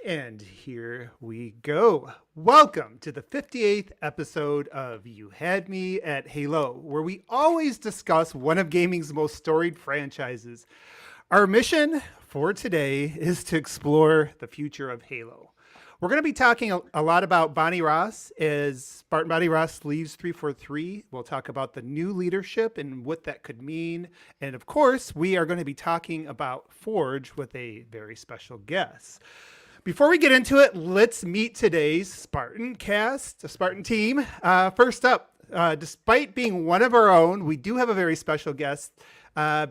And here we go. Welcome to the 58th episode of You Had Me at Halo, where we always discuss one of gaming's most storied franchises. Our mission for today is to explore the future of Halo. We're going to be talking a lot about Bonnie Ross as Spartan Bonnie Ross leaves 343. We'll talk about the new leadership and what that could mean. And of course, we are going to be talking about Forge with a very special guest. Before we get into it, let's meet today's Spartan cast, the Spartan team. First up, despite being one of our own, we do have a very special guest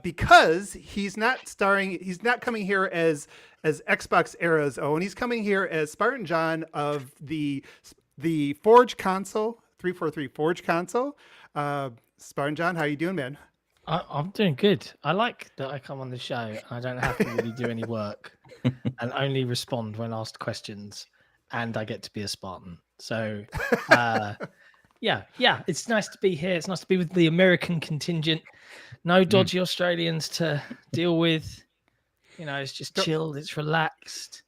because he's not coming here as XboxEra's own. He's coming here as Spartan John of the Forge console, 343 Forge console. Spartan John, how you doing, man? I'm doing good. I like that I come on the show and I don't have to really do any work and only respond when asked questions, and I get to be a Spartan. So, yeah, it's nice to be here. It's nice to be with the American contingent. No dodgy Australians to deal with. You know, it's just chilled. It's relaxed.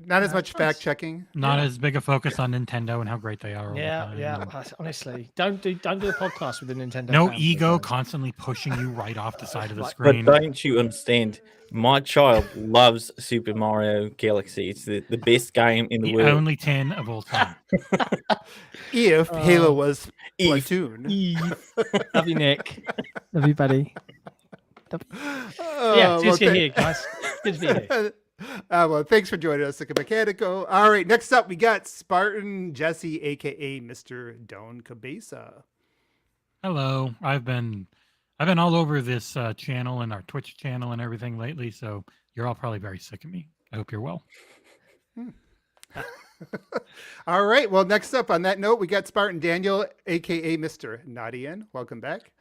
Not as much fact checking. Not as big a focus on Nintendo and how great they are. Yeah. Honestly, don't do a podcast with a Nintendo. No ego constantly pushing you right off the side of the screen. But don't you understand? My child loves Super Mario Galaxy. It's the best game in the world. Only 10 of all time. If Halo was Splatoon. Love you, Nick. Love you, buddy. Yeah, good to be here, guys. Good to be here. Well, thanks for joining us, Sikamikanico. All right, next up, we got Spartan Jesse, a.k.a. Mr. Don Cabeza. Hello. I've been all over this channel and our Twitch channel and everything lately, so you're all probably very sick of me. I hope you're well. All right, well, next up on that note, we got Spartan Daniel, a.k.a. Mr. Knottian. Welcome back.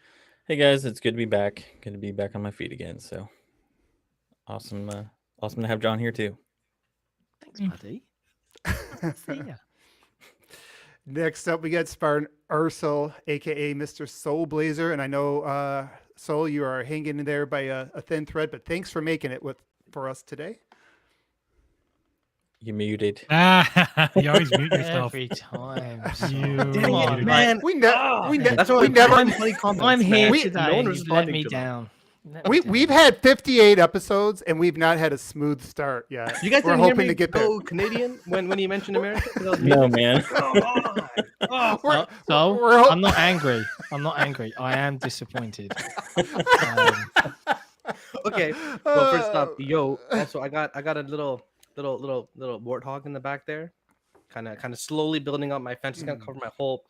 Hey, guys. It's good to be back. Good to be back on my feet again, so awesome. Awesome to have John here, too. Thanks, buddy. See ya. Next up, we got Spartan Aarsal, a.k.a. Mr. Soulblazerz. And I know, Soul, you are hanging in there by a thin thread, but thanks for making it for us today. You muted. You always mute yourself. Every time. Dang it, man. That's why we never. I'm here today. No one let me down. We've had 58 episodes and we've not had a smooth start yet. You guys We're didn't hear hoping me to get go there. Canadian when you mentioned America? No, man. I'm not angry. I am disappointed. Okay. Well, first up, also I got a little warthog in the back there, kind of slowly building up my fence. It's gonna cover my whole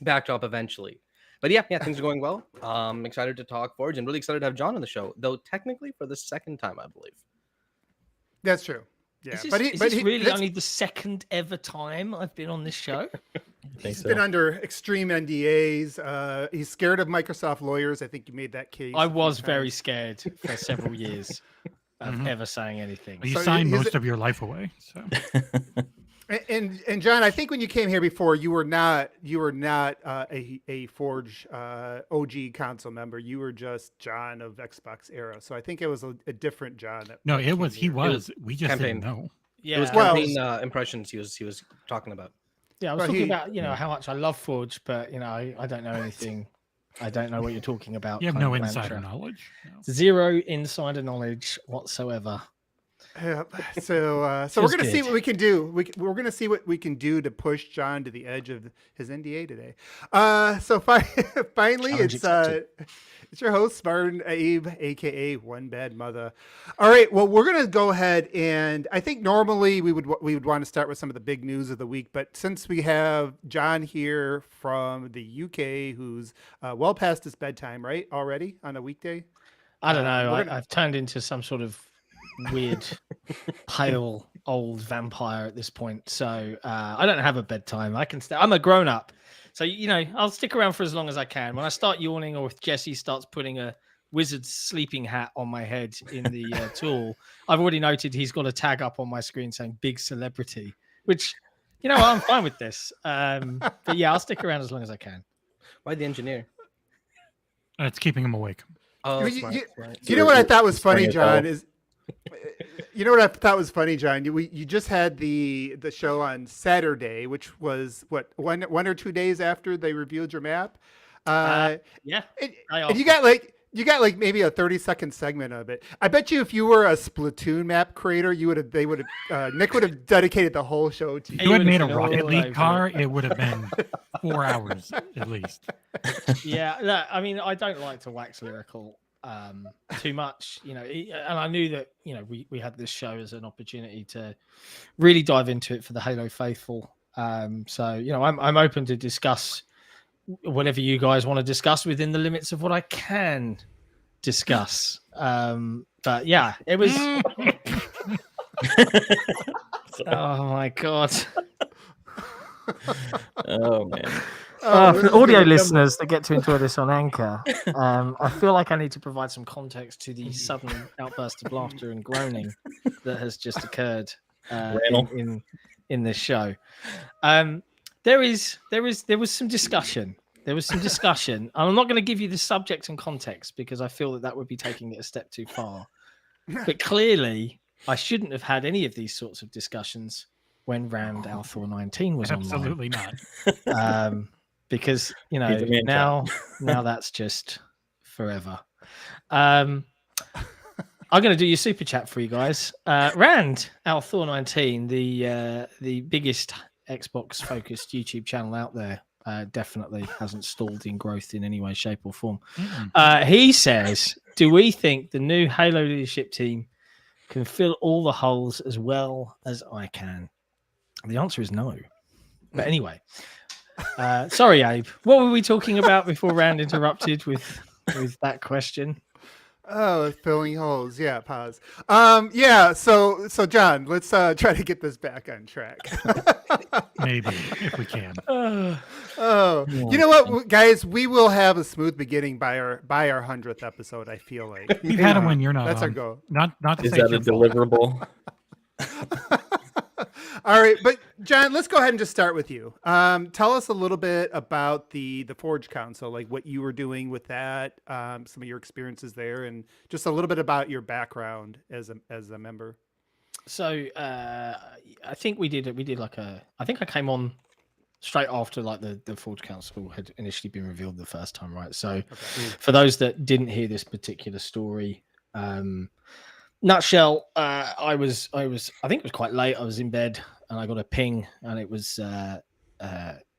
backdrop eventually. But yeah, things are going well. I'm excited to talk Forge and really excited to have John on the show, though technically for the second time, I believe. That's true. Yeah, Is this really only the second ever time I've been on this show? He's been under extreme NDAs. He's scared of Microsoft lawyers. I think you made that case. I was very scared for several years of ever saying anything. Well, you signed most of your life away. So. And John, I think when you came here before, you were not a Forge OG console member. You were just John of XboxEra. So I think it was a different John. No, it was. He was. We just didn't know. Yeah, it was campaign impressions he was talking about. Yeah, I was talking about how much I love Forge, but I don't know anything. I don't know what you're talking about. You have no insider knowledge. No. Zero insider knowledge whatsoever. Yeah, so we're going to see what we can do. We're going to see what we can do to push John to the edge of his NDA today. So finally, it's your host, Spartan Abe, a.k.a. OneBadMutha. All right, well, we're going to go ahead, and I think normally we would want to start with some of the big news of the week, but since we have John here from the UK, who's well past his bedtime, right, already on a weekday? I don't know. I've turned into some sort of weird pale old vampire at this point, so I don't have a bedtime. I can stay. I'm a grown-up, so I'll stick around for as long as I can. When I start yawning, or if Jesse starts putting a wizard's sleeping hat on my head in the tool, I've already noted he's got a tag up on my screen saying big celebrity, which I'm fine with this, but yeah, I'll stick around as long as I can. Why the engineer? It's keeping him awake. Oh, you know what I thought was funny, John, is You know what I thought was funny, John? You just had the show on Saturday, which was what one or 2 days after they revealed your map. Yeah. And you got like maybe a 30-second segment of it. I bet you if you were a Splatoon map creator, Nick would have dedicated the whole show to you. If you had made a Rocket League car, it would have been 4 hours at least. Yeah, look, I mean, I don't like to wax lyrical too much, and I knew that we had this show as an opportunity to really dive into it for the Halo faithful. So I'm open to discuss whatever you guys want to discuss within the limits of what I can discuss. But yeah, it was. Oh my god. Oh man. For the audio listeners that get to enjoy this on Anchor, I feel like I need to provide some context to the sudden outburst of laughter and groaning that has just occurred in this show. There was some discussion. I'm not going to give you the subject and context because I feel that would be taking it a step too far. But clearly, I shouldn't have had any of these sorts of discussions when Rand Althor 19 was Absolutely online. not. Because now that's just forever. I'm going to do your super chat for you guys. Rand Althor 19, the biggest Xbox focused YouTube channel out there, definitely hasn't stalled in growth in any way, shape, or form. He says, "Do we think the new Halo leadership team can fill all the holes as well as I can?" The answer is no. But anyway. Sorry, Abe. What were we talking about before Rand interrupted with that question? Oh, filling holes. Yeah, pause. Yeah. So John, let's try to get this back on track. Maybe if we can. You know what, guys? We will have a smooth beginning by our 100th episode. I feel like You've had them when you're not. That's on. our goal. Not to Is say that a it's your fault. deliverable? All right, but John, let's go ahead and just start with you. Tell us a little bit about the Forge Council, like what you were doing with that, some of your experiences there, and just a little bit about your background as a member. So I think we did like I think I came on straight after like the Forge Council had initially been revealed the first time, right? So for those that didn't hear this particular story, nutshell, I think it was quite late. I was in bed and I got a ping, and it was the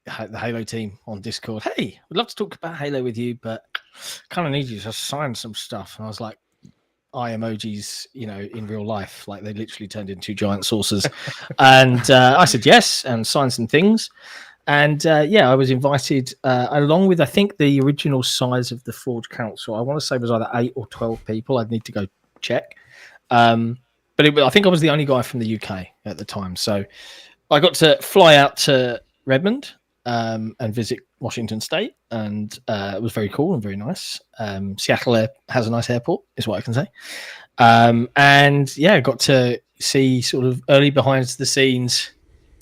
Halo team on Discord. Hey, we'd love to talk about Halo with you, but kind of need you to sign some stuff. And I was like, eye emojis, in real life, like they literally turned into giant saucers. And I said yes and signed some things. And I was invited along with, I think, the original size of the Forge Council. I want to say it was either 8 or 12 people. I'd need to go check. But I think I was the only guy from the UK at the time. So I got to fly out to Redmond and visit Washington State. And it was very cool and very nice. Seattle has a nice airport, is what I can say. Got to see sort of early behind the scenes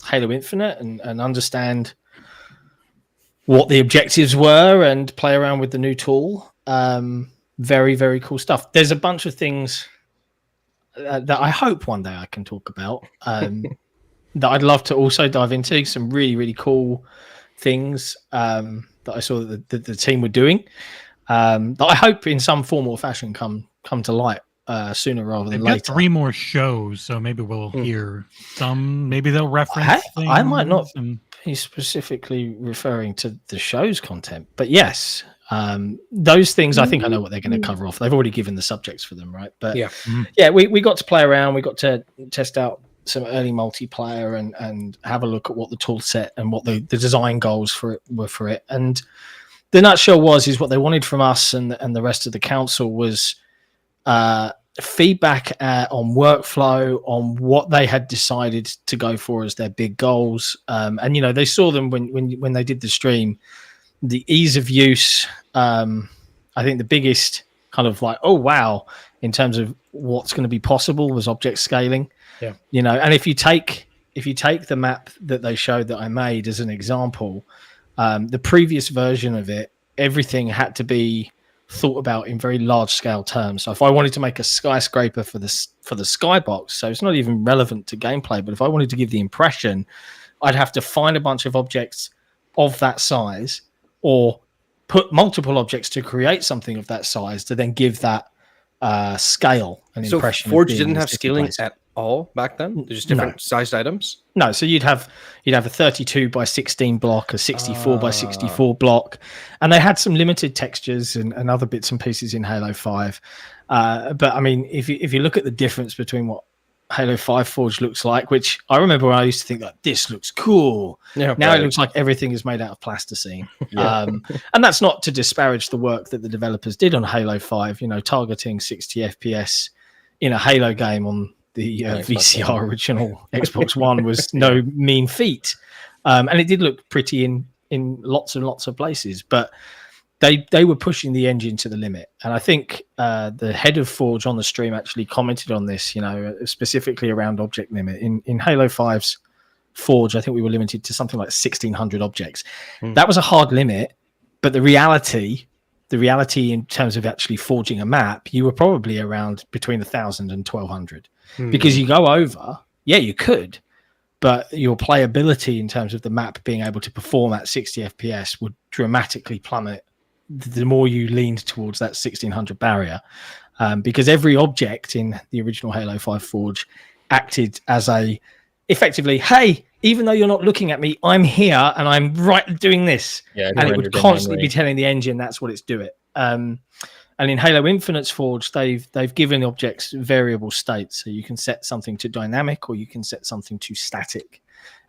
Halo Infinite and understand what the objectives were and play around with the new tool. Very, very cool stuff. There's a bunch of things that I hope one day I can talk about that I'd love to also dive into. Some really, really cool things that I saw that the team were doing that I hope in some form or fashion come to light sooner rather than later. They've got 3 more shows, so maybe we'll hear some. Maybe they'll reference things. I might not be specifically referring to the show's content, but yes, those things I think I know what they're going to cover off. They've already given the subjects for them, right? But we got to play around. We got to test out some early multiplayer and have a look at what the tool set and what the design goals for it were for it. And the nutshell is what they wanted from us and the rest of the council was feedback on workflow, on what they had decided to go for as their big goals. And they saw them when they did the stream. The ease of use, I think the biggest kind of like, oh wow, in terms of what's going to be possible was object scaling. Yeah. And if you take the map that they showed that I made as an example, the previous version of it, everything had to be thought about in very large scale terms. So if I wanted to make a skyscraper for the skybox, so it's not even relevant to gameplay, but if I wanted to give the impression, I'd have to find a bunch of objects of that size or put multiple objects to create something of that size to then give that scale and impression. So Forge didn't have scaling at all back then? They're just different sized items? No, so you'd have a 32 by 16 block, a 64 by 64 block, and they had some limited textures and other bits and pieces in Halo 5. But I mean, if you look at the difference between what Halo 5 Forge looks like, which I remember when I used to think that this looks cool. Yeah, now it looks like everything is made out of plasticine. And that's not to disparage the work that the developers did on Halo 5, targeting 60 FPS in a Halo game on the VCR original Xbox One was no mean feat. And it did look pretty in lots and lots of places, but they were pushing the engine to the limit. And I think the head of Forge on the stream actually commented on this, specifically around object limit. In Halo 5's Forge, I think we were limited to something like 1,600 objects. That was a hard limit, but the reality in terms of actually forging a map, you were probably around between 1,000 and 1,200. Because you go over, you could, but your playability in terms of the map being able to perform at 60 FPS would dramatically plummet the more you leaned towards that 1,600 barrier, because every object in the original Halo 5 Forge acted as effectively, hey, even though you're not looking at me, I'm here and I'm right doing this. And it would constantly be telling the engine that's what it's doing. And in Halo Infinite's Forge, they've given objects variable states, so you can set something to dynamic or you can set something to static.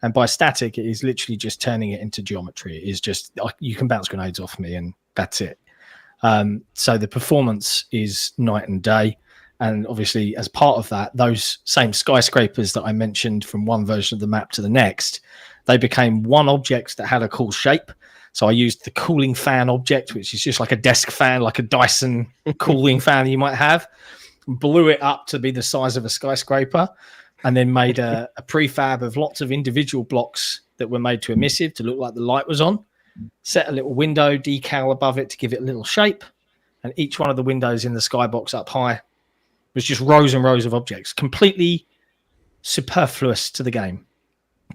And by static, it is literally just turning it into geometry. It is just you can bounce grenades off me and that's it. So the performance is night and day. And obviously, as part of that, those same skyscrapers that I mentioned from one version of the map to the next, they became one object that had a cool shape. So I used the cooling fan object, which is just like a desk fan, like a Dyson cooling fan you might have, blew it up to be the size of a skyscraper, and then made a prefab of lots of individual blocks that were made to emissive to look like the light was on. Set a little window decal above it to give it a little shape, and each one of the windows in the skybox up high was just rows and rows of objects, completely superfluous to the game.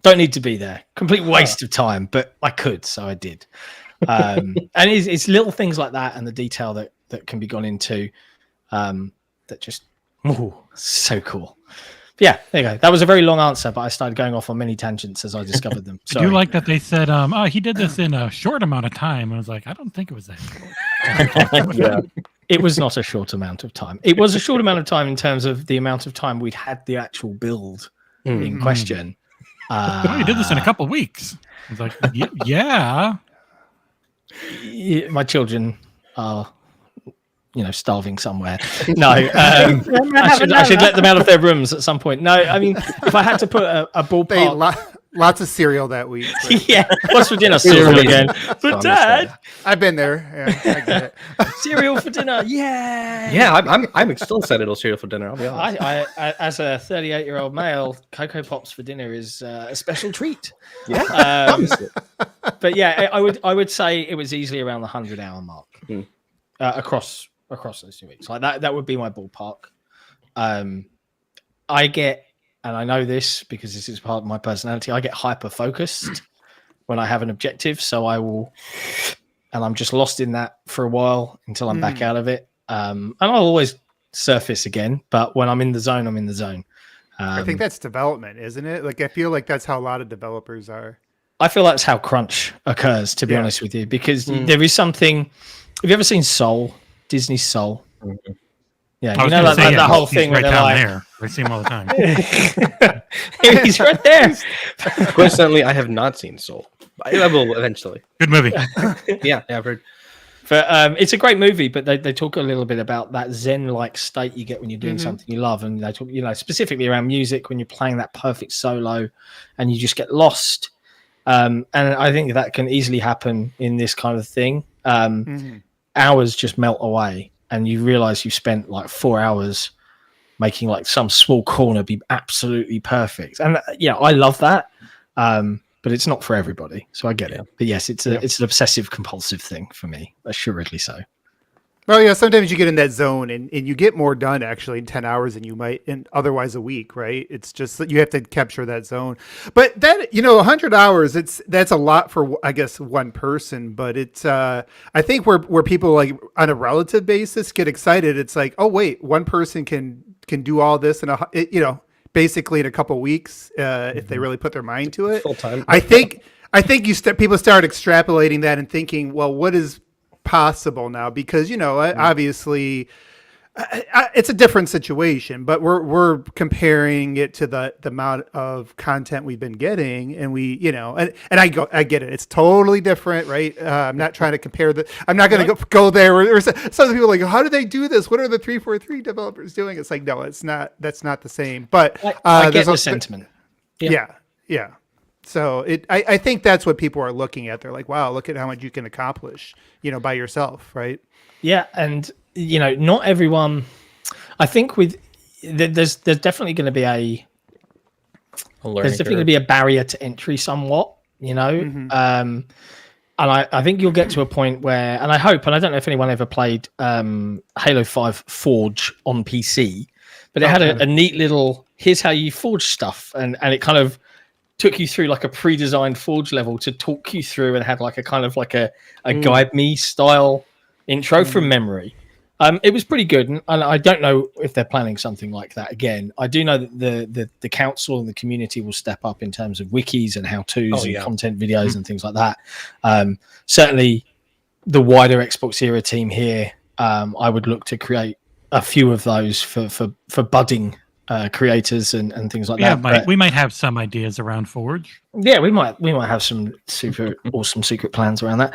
Don't need to be there. Complete waste of time, but I could, so I did. And it's little things like that and the detail that can be gone into that just, so cool. But yeah, there you go. That was a very long answer, but I started going off on many tangents as I discovered them. I do like that they said, he did this in a short amount of time. And I was like, I don't think it was that short. It was not a short amount of time. It was a short amount of time in terms of the amount of time we'd had the actual build in question. You did this in a couple of weeks. I was like, yeah. My children are, starving somewhere. No, I should let them out of their rooms at some point. No, I mean, if I had to put a ballpark. Lots of cereal that week. Yeah, what's for dinner? Cereal again. But Dad, I've been there. Yeah, I get it. Cereal for dinner. Yeah. Yeah, I'm still excited about cereal for dinner. I'll be honest. I as a 38-year-old male, Cocoa Pops for dinner is a special treat. Yeah. But yeah, I would say it was easily around the 100-hour mark across those 2 weeks. Like that would be my ballpark. I get. And I know this because this is part of my personality. I get hyper focused when I have an objective. So I'm just lost in that for a while until I'm back out of it. And I'll always surface again. But when I'm in the zone, I'm in the zone. I think that's development, isn't it? Like, I feel like that's how a lot of developers are. I feel that's how crunch occurs, to be honest with you, because there is something. Have you ever seen Soul? Disney's Soul? Mm-hmm. Yeah, that whole thing right where down like, there. I see him all the time. He's right there. Coincidentally, I have not seen Soul. I will eventually. Good movie. Yeah, I've heard. But it's a great movie, but they talk a little bit about that zen-like state you get when you're doing something you love, and they talk, specifically around music when you're playing that perfect solo, and you just get lost. And I think that can easily happen in this kind of thing. Hours just melt away. And you realize you've spent like 4 hours making like some small corner be absolutely perfect. And I love that. But it's not for everybody. So I get it. But yes, it's an obsessive compulsive thing for me. Assuredly so. Well, yeah, sometimes you get in that zone and you get more done actually in 10 hours than you might in otherwise a week, right? It's just that you have to capture that zone. But that, 100 hours, that's a lot for, I guess, one person. But it's, I think where people like on a relative basis get excited, it's like, oh, wait, one person can do all this in basically in a couple weeks if they really put their mind to it. Full time. I think people start extrapolating that and thinking, well, what is possible now? Because obviously it's a different situation, but we're comparing it to the amount of content we've been getting, and we and I get it, it's totally different, right? I'm not trying to compare I'm not going to go there or some of the people are like, how do they do this? What are the 343 developers doing? It's like, no, that's not the same. But I get the sentiment. Yeah. So I think that's what people are looking at. They're like, wow, look at how much you can accomplish, by yourself, right? Yeah, and not everyone. I think there's definitely going to be a barrier to entry, somewhat. Mm-hmm. And I think you'll get to a point where, and I hope, and I don't know if anyone ever played Halo 5 Forge on PC, but it had a neat little, here's how you forge stuff, and it kind of took you through like a pre-designed Forge level to talk you through, and had like a kind of like a guide me style intro from memory. It was pretty good, and I don't know if they're planning something like that again. I do know that the council and the community will step up in terms of wikis and how-tos and content videos and things like that. Certainly, the wider XboxEra team here, I would look to create a few of those for budding creators and things like that. We might have some ideas around Forge. Yeah, we might have some super awesome secret plans around that.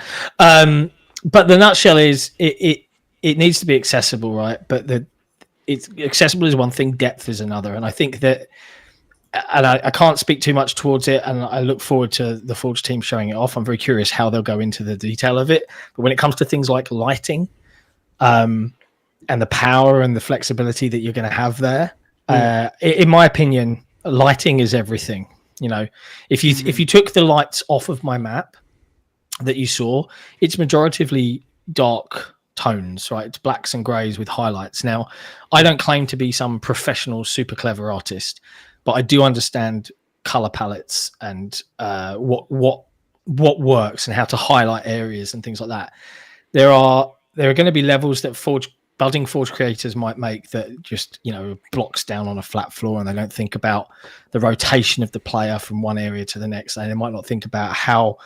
But the nutshell is it needs to be accessible, right? But it's accessible is one thing, depth is another. And I think that, and I can't speak too much towards it, and I look forward to the Forge team showing it off. I'm very curious how they'll go into the detail of it. But when it comes to things like lighting, and the power and the flexibility that you're going to have there, in my opinion, lighting is everything. If you took the lights off of my map that you saw, it's majoritively dark tones, right? It's blacks and grays with highlights. Now, I don't claim to be some professional, super clever artist, but I do understand color palettes and what works and how to highlight areas and things like that. There are going to be levels that budding Forge creators might make that just blocks down on a flat floor, and they don't think about the rotation of the player from one area to the next, and they might not think about how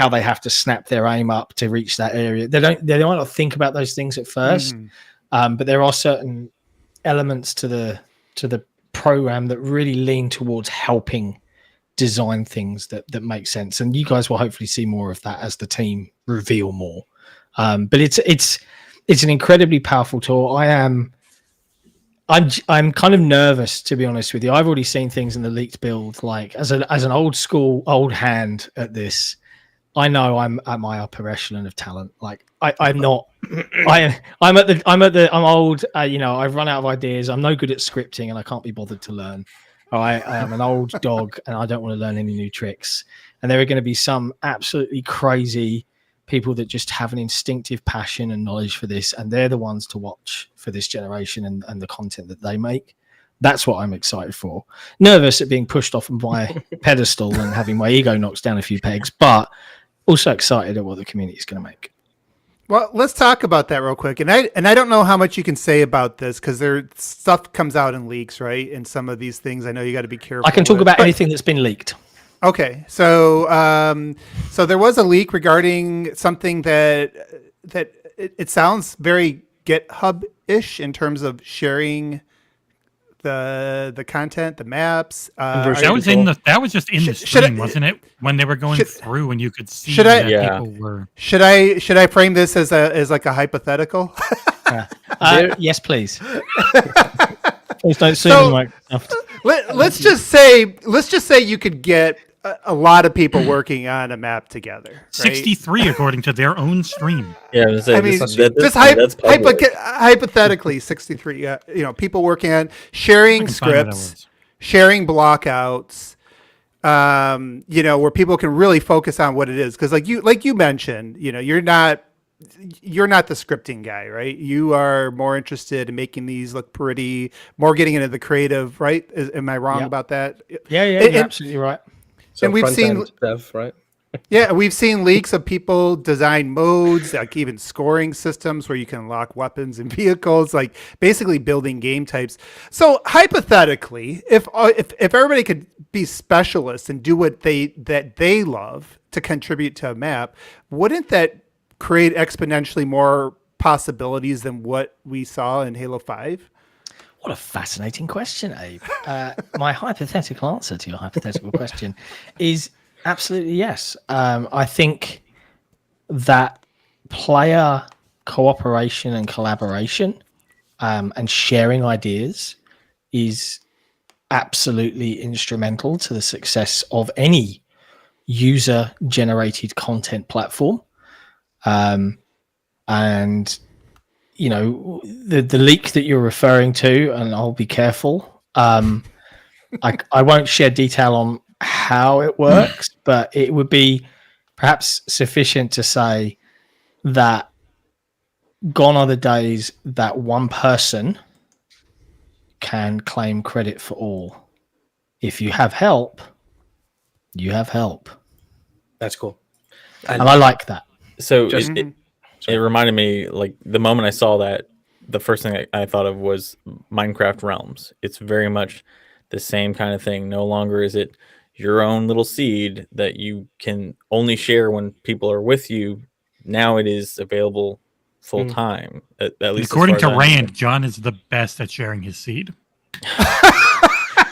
they have to snap their aim up to reach that area. They might not think about those things at first, but there are certain elements to the program that really lean towards helping design things that make sense. And you guys will hopefully see more of that as the team reveal more. But it's an incredibly powerful tool. I'm kind of nervous, to be honest with you. I've already seen things in the leaked build, like as an old hand at this. I know I'm at my upper echelon of talent. Like I'm not. I'm old. I've run out of ideas. I'm no good at scripting, and I can't be bothered to learn. I am an old dog, and I don't want to learn any new tricks. And there are going to be some absolutely crazy people that just have an instinctive passion and knowledge for this, and they're the ones to watch for this generation and the content that they make. That's what I'm excited for. Nervous at being pushed off my pedestal and having my ego knocked down a few pegs, but also excited at what the community is going to make. Well, let's talk about that real quick. And I don't know how much you can say about this because stuff comes out in leaks, right? And some of these things, I know you got to be careful. I can talk about anything that's been leaked. Okay, so there was a leak regarding something that it sounds very GitHub-ish in terms of sharing the content, the maps. That was just in the stream, wasn't it? When they were going through, and you could see people were. Should I frame this as like a hypothetical? Yes, please. Please don't see Microsoft. Let's just say you could get a lot of people working on a map together. Right? 63 according to their own stream. Yeah, hypothetically, 63. People working on sharing scripts, sharing blockouts. Where people can really focus on what it is, because like you mentioned, you're not you're not the scripting guy, right? You are more interested in making these look pretty, more getting into the creative, right? Am I wrong about that? Yeah, And- you're absolutely right. So and we've seen- front-end dev, right? Yeah, we've seen leaks of people design modes, like even scoring systems where you can unlock weapons and vehicles, like basically building game types. So hypothetically, if everybody could be specialists and do what they love to contribute to a map, wouldn't that create exponentially more possibilities than what we saw in Halo 5? What a fascinating question, Abe. My hypothetical answer to your hypothetical question is absolutely yes. I think that player cooperation and collaboration and sharing ideas is absolutely instrumental to the success of any user-generated content platform. And you know, the leak that you're referring to, and I'll be careful. I won't share detail on how it works, but it would be perhaps sufficient to say that gone are the days that one person can claim credit for all. If you have help, you have help. That's cool. And I like that. So Just- it reminded me, like, the moment I saw that, the first thing I thought of was Minecraft Realms. It's very much the same kind of thing. No longer is it your own little seed that you can only share when people are with you. Now it is available full time. At least According as to far as I Rand, John is the best at sharing his seed.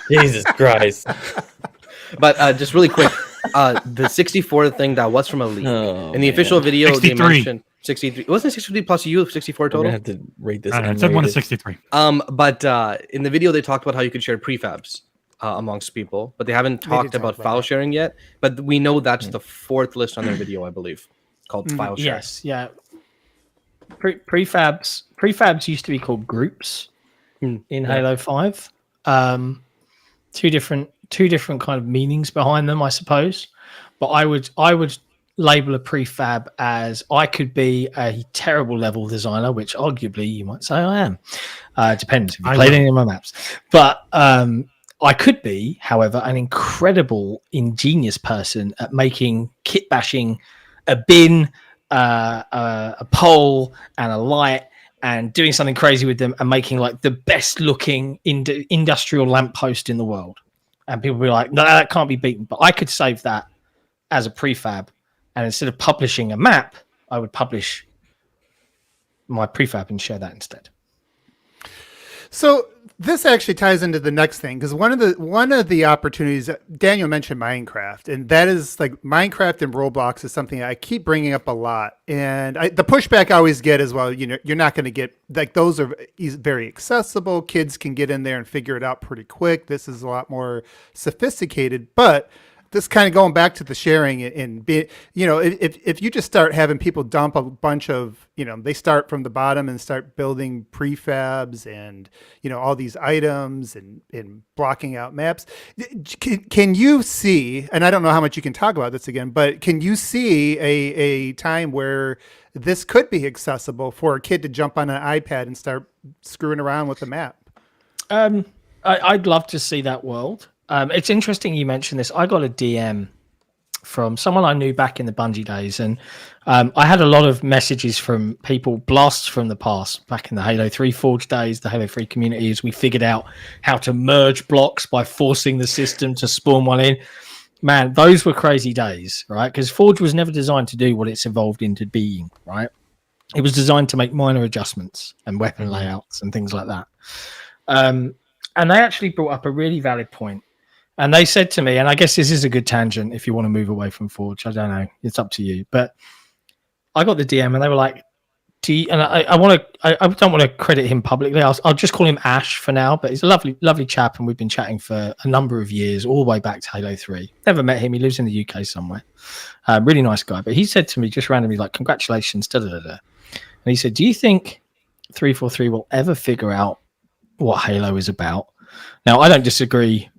Jesus Christ. But just really quick, the 64 thing that was from a leak. Oh, In the official video, 63. they mentioned 63. It wasn't 63 plus you, 64 We're gonna total. have to rate this. I don't know, it said 1 to unrated. 63. But in the video, they talked about how you could share prefabs amongst people, but they haven't talked talk about about file that. sharing yet. But we know that's the fourth list on their video, I believe, called file share. Yes, yeah. Prefabs used to be called groups in Halo 5. Two different kind of meanings behind them, I suppose. But I would label a prefab as I could be a terrible level designer, which arguably you might say I am. Depends if you I played will. any of my maps. But I could be, however, an incredible, ingenious person at making kit bashing a bin, a pole, and a light, and doing something crazy with them, and making like the best looking industrial lamppost in the world. And people will be like, no, that can't be beaten. But I could save that as a prefab, and instead of publishing a map, I would publish my prefab and share that instead. So this actually ties into the next thing, because one of the opportunities Daniel mentioned Minecraft, and that is like Minecraft and Roblox is something I keep bringing up a lot. And the pushback I always get is, well, you know, you're not going to get like those are very accessible. Kids can get in there and figure it out pretty quick. This is a lot more sophisticated, but this kind of going back to the sharing and be, you know, if you just start having people dump a bunch of, you know, they start from the bottom and start building prefabs and, you know, all these items and blocking out maps. Can you see, and I don't know how much you can talk about this again, but can you see a time where this could be accessible for a kid to jump on an iPad and start screwing around with the map? I'd love to see that world. It's interesting you mentioned this. I got a DM from someone I knew back in the Bungie days, and I had a lot of messages from people, blasts from the past, back in the Halo 3 Forge days, the Halo 3 community, as we figured out how to merge blocks by forcing the system to spawn one in. Man, those were crazy days, right? Because Forge was never designed to do what it's evolved into being, right? It was designed to make minor adjustments and weapon layouts and things like that. And they actually brought up a really valid point. And they said to me, and I guess this is a good tangent if you want to move away from Forge. I don't know. It's up to you. But I got the DM and they were like, I don't want to credit him publicly. I'll just call him Ash for now. But he's a lovely chap. And we've been chatting for a number of years, all the way back to Halo 3. Never met him. He lives in the UK somewhere. Really nice guy. But he said to me just randomly, like, congratulations, da-da-da-da. And he said, do you think 343 will ever figure out what Halo is about? Now, I don't disagree.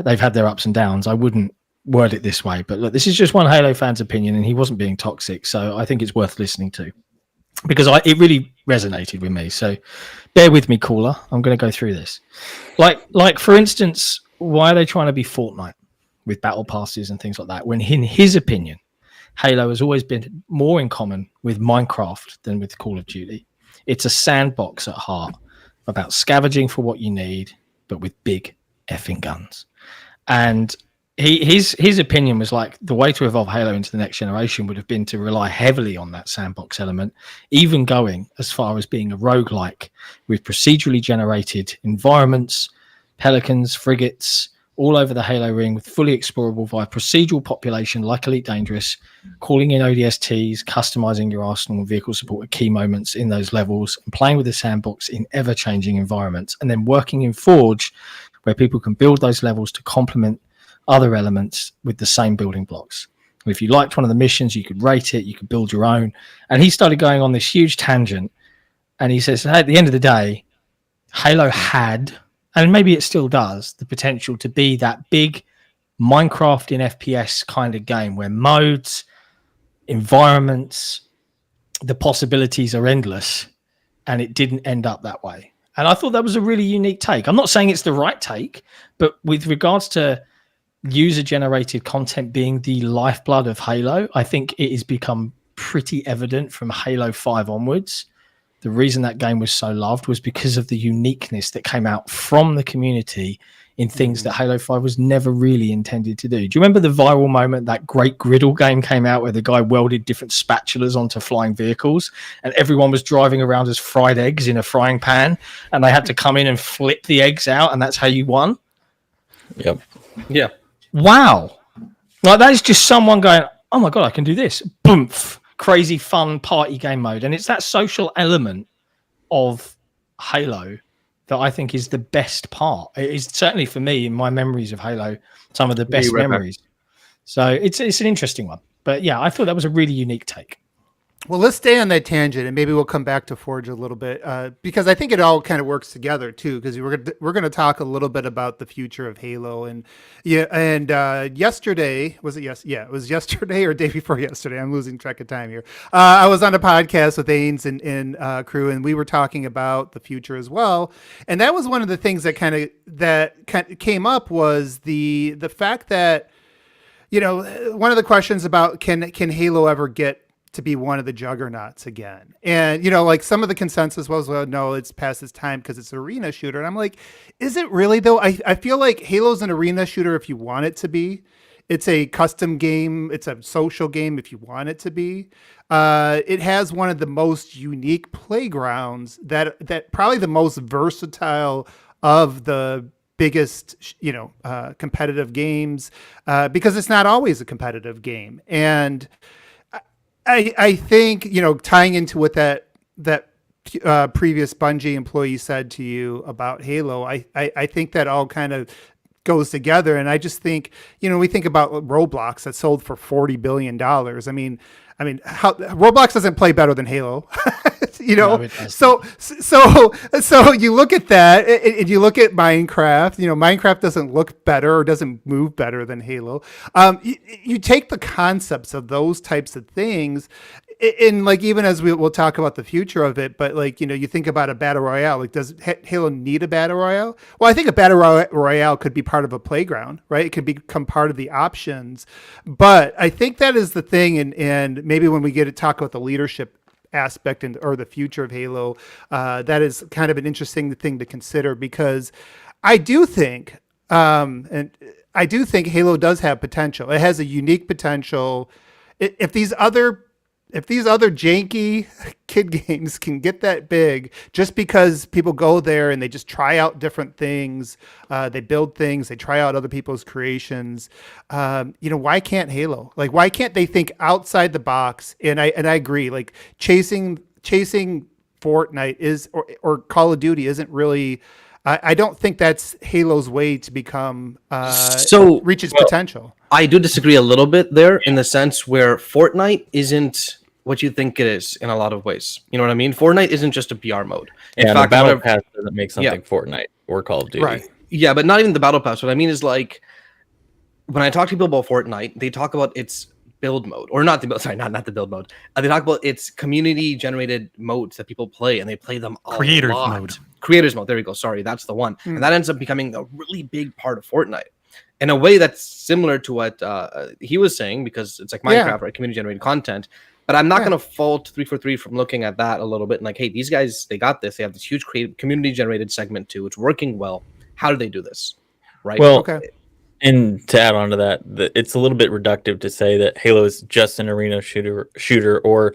They've had their ups and downs. I wouldn't word it this way, but look, this is just one Halo fan's opinion, and he wasn't being toxic, so I think it's worth listening to. because it really resonated with me. So bear with me, caller. I'm going to go through this. Like for instance, why are they trying to be Fortnite with battle passes and things like that? When in his opinion, Halo has always been more in common with Minecraft than with Call of Duty. It's a sandbox at heart about scavenging for what you need, but with big effing guns. And his opinion was like the way to evolve Halo into the next generation would have been to rely heavily on that sandbox element, even going as far as being a roguelike with procedurally generated environments, pelicans, frigates, all over the Halo ring with fully explorable via procedural population like Elite Dangerous, calling in ODSTs, customizing your arsenal and vehicle support at key moments in those levels, and playing with the sandbox in ever-changing environments, and then working in Forge where people can build those levels to complement other elements with the same building blocks. And if you liked one of the missions, you could rate it, you could build your own. And he started going on this huge tangent, and he says, hey, at the end of the day, Halo had, and maybe it still does, the potential to be that big Minecraft in FPS kind of game where modes, environments, the possibilities are endless, and it didn't end up that way. And I thought that was a really unique take. I'm not saying it's the right take, but with regards to user-generated content being the lifeblood of Halo, I think it has become pretty evident from Halo 5 onwards. The reason that game was so loved was because of the uniqueness that came out from the community in things that Halo 5 was never really intended to do. Do you remember the viral moment that Great Griddle game came out where the guy welded different spatulas onto flying vehicles and everyone was driving around as fried eggs in a frying pan and they had to come in and flip the eggs out and that's how you won? Yep. Yeah. Wow. Like that is just someone going, oh my God, I can do this. Boomf. Crazy fun party game mode. And it's that social element of Halo that I think is the best part. It is certainly for me in my memories of Halo, some of the best memories. So it's an interesting one. But yeah, I thought that was a really unique take. Well, let's stay on that tangent, and maybe we'll come back to Forge a little bit because I think it all kind of works together too. Because we're going to talk a little bit about the future of Halo, and yesterday was it? It was yesterday or day before yesterday. I'm losing track of time here. I was on a podcast with Ains and crew, and we were talking about the future as well. And that was one of the things that kind of came up was the fact that one of the questions about can Halo ever get to be one of the juggernauts again. And, like some of the consensus was, well, no, it's past its time because it's an arena shooter. And I'm like, is it really though? I feel like Halo's an arena shooter if you want it to be. It's a custom game. It's a social game if you want it to be. It has one of the most unique playgrounds that probably the most versatile of the biggest, competitive games because it's not always a competitive game. And I think, tying into what that previous Bungie employee said to you about Halo, I think that all kind of goes together. And I just think, we think about Roblox that sold for $40 billion. I mean, how Roblox doesn't play better than Halo, No, so you look at that and you look at Minecraft, Minecraft doesn't look better or doesn't move better than Halo. You take the concepts of those types of things and like, even as we'll talk about the future of it, but like, you think about a battle royale, like does Halo need a battle royale? Well, I think a battle royale could be part of a playground, right? It could become part of the options, but I think that is the thing. And maybe when we get to talk about the leadership aspect or the future of Halo, that is kind of an interesting thing to consider because I do think Halo does have potential. It has a unique potential. If these other janky kid games can get that big just because people go there and they just try out different things, they build things, they try out other people's creations, why can't Halo? Like, why can't they think outside the box? And I agree, like chasing Fortnite is or Call of Duty isn't really, I don't think that's Halo's way to become reach its potential. I do disagree a little bit there in the sense where Fortnite isn't what you think it is in a lot of ways. You know what I mean? Fortnite isn't just a PR mode. In fact, the battle pass doesn't make something Fortnite or Call of Duty. Right. Yeah, but not even the battle pass. What I mean is like when I talk to people about Fortnite, they talk about its build mode, or not the build. Sorry, not the build mode. They talk about its community generated modes that people play, and they play them a Creators lot. mode. Creators mode. There we go. Sorry, that's the one, and that ends up becoming a really big part of Fortnite. In a way that's similar to what he was saying, because it's like Minecraft, right? Community generated content. But I'm not going to fault 343 from looking at that a little bit and like, hey, these guys, they got this. They have this huge community generated segment too. It's working well. How do they do this? Right. Well, and to add on to that, it's a little bit reductive to say that Halo is just an arena shooter, or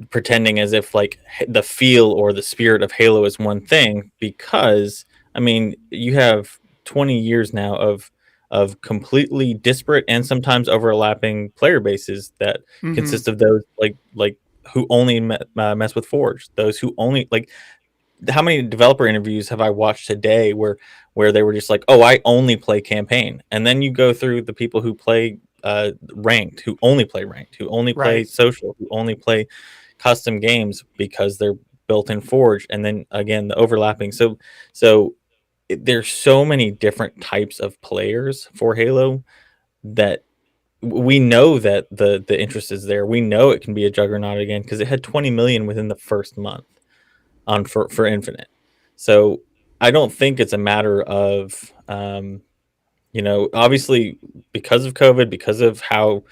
pretending as if like the feel or the spirit of Halo is one thing, because I mean, you have 20 years now of completely disparate and sometimes overlapping player bases that consist of those like who only mess with Forge, those who only like. How many developer interviews have I watched today where they were just like, oh, I only play campaign, and then you go through the people who play ranked, who only play play social, who only play custom games because they're built in Forge, and then again the overlapping. So there's so many different types of players for Halo that we know that the interest is there. We know it can be a juggernaut again because it had 20 million within the first month on for Infinite. So I don't think it's a matter of obviously because of COVID, because of how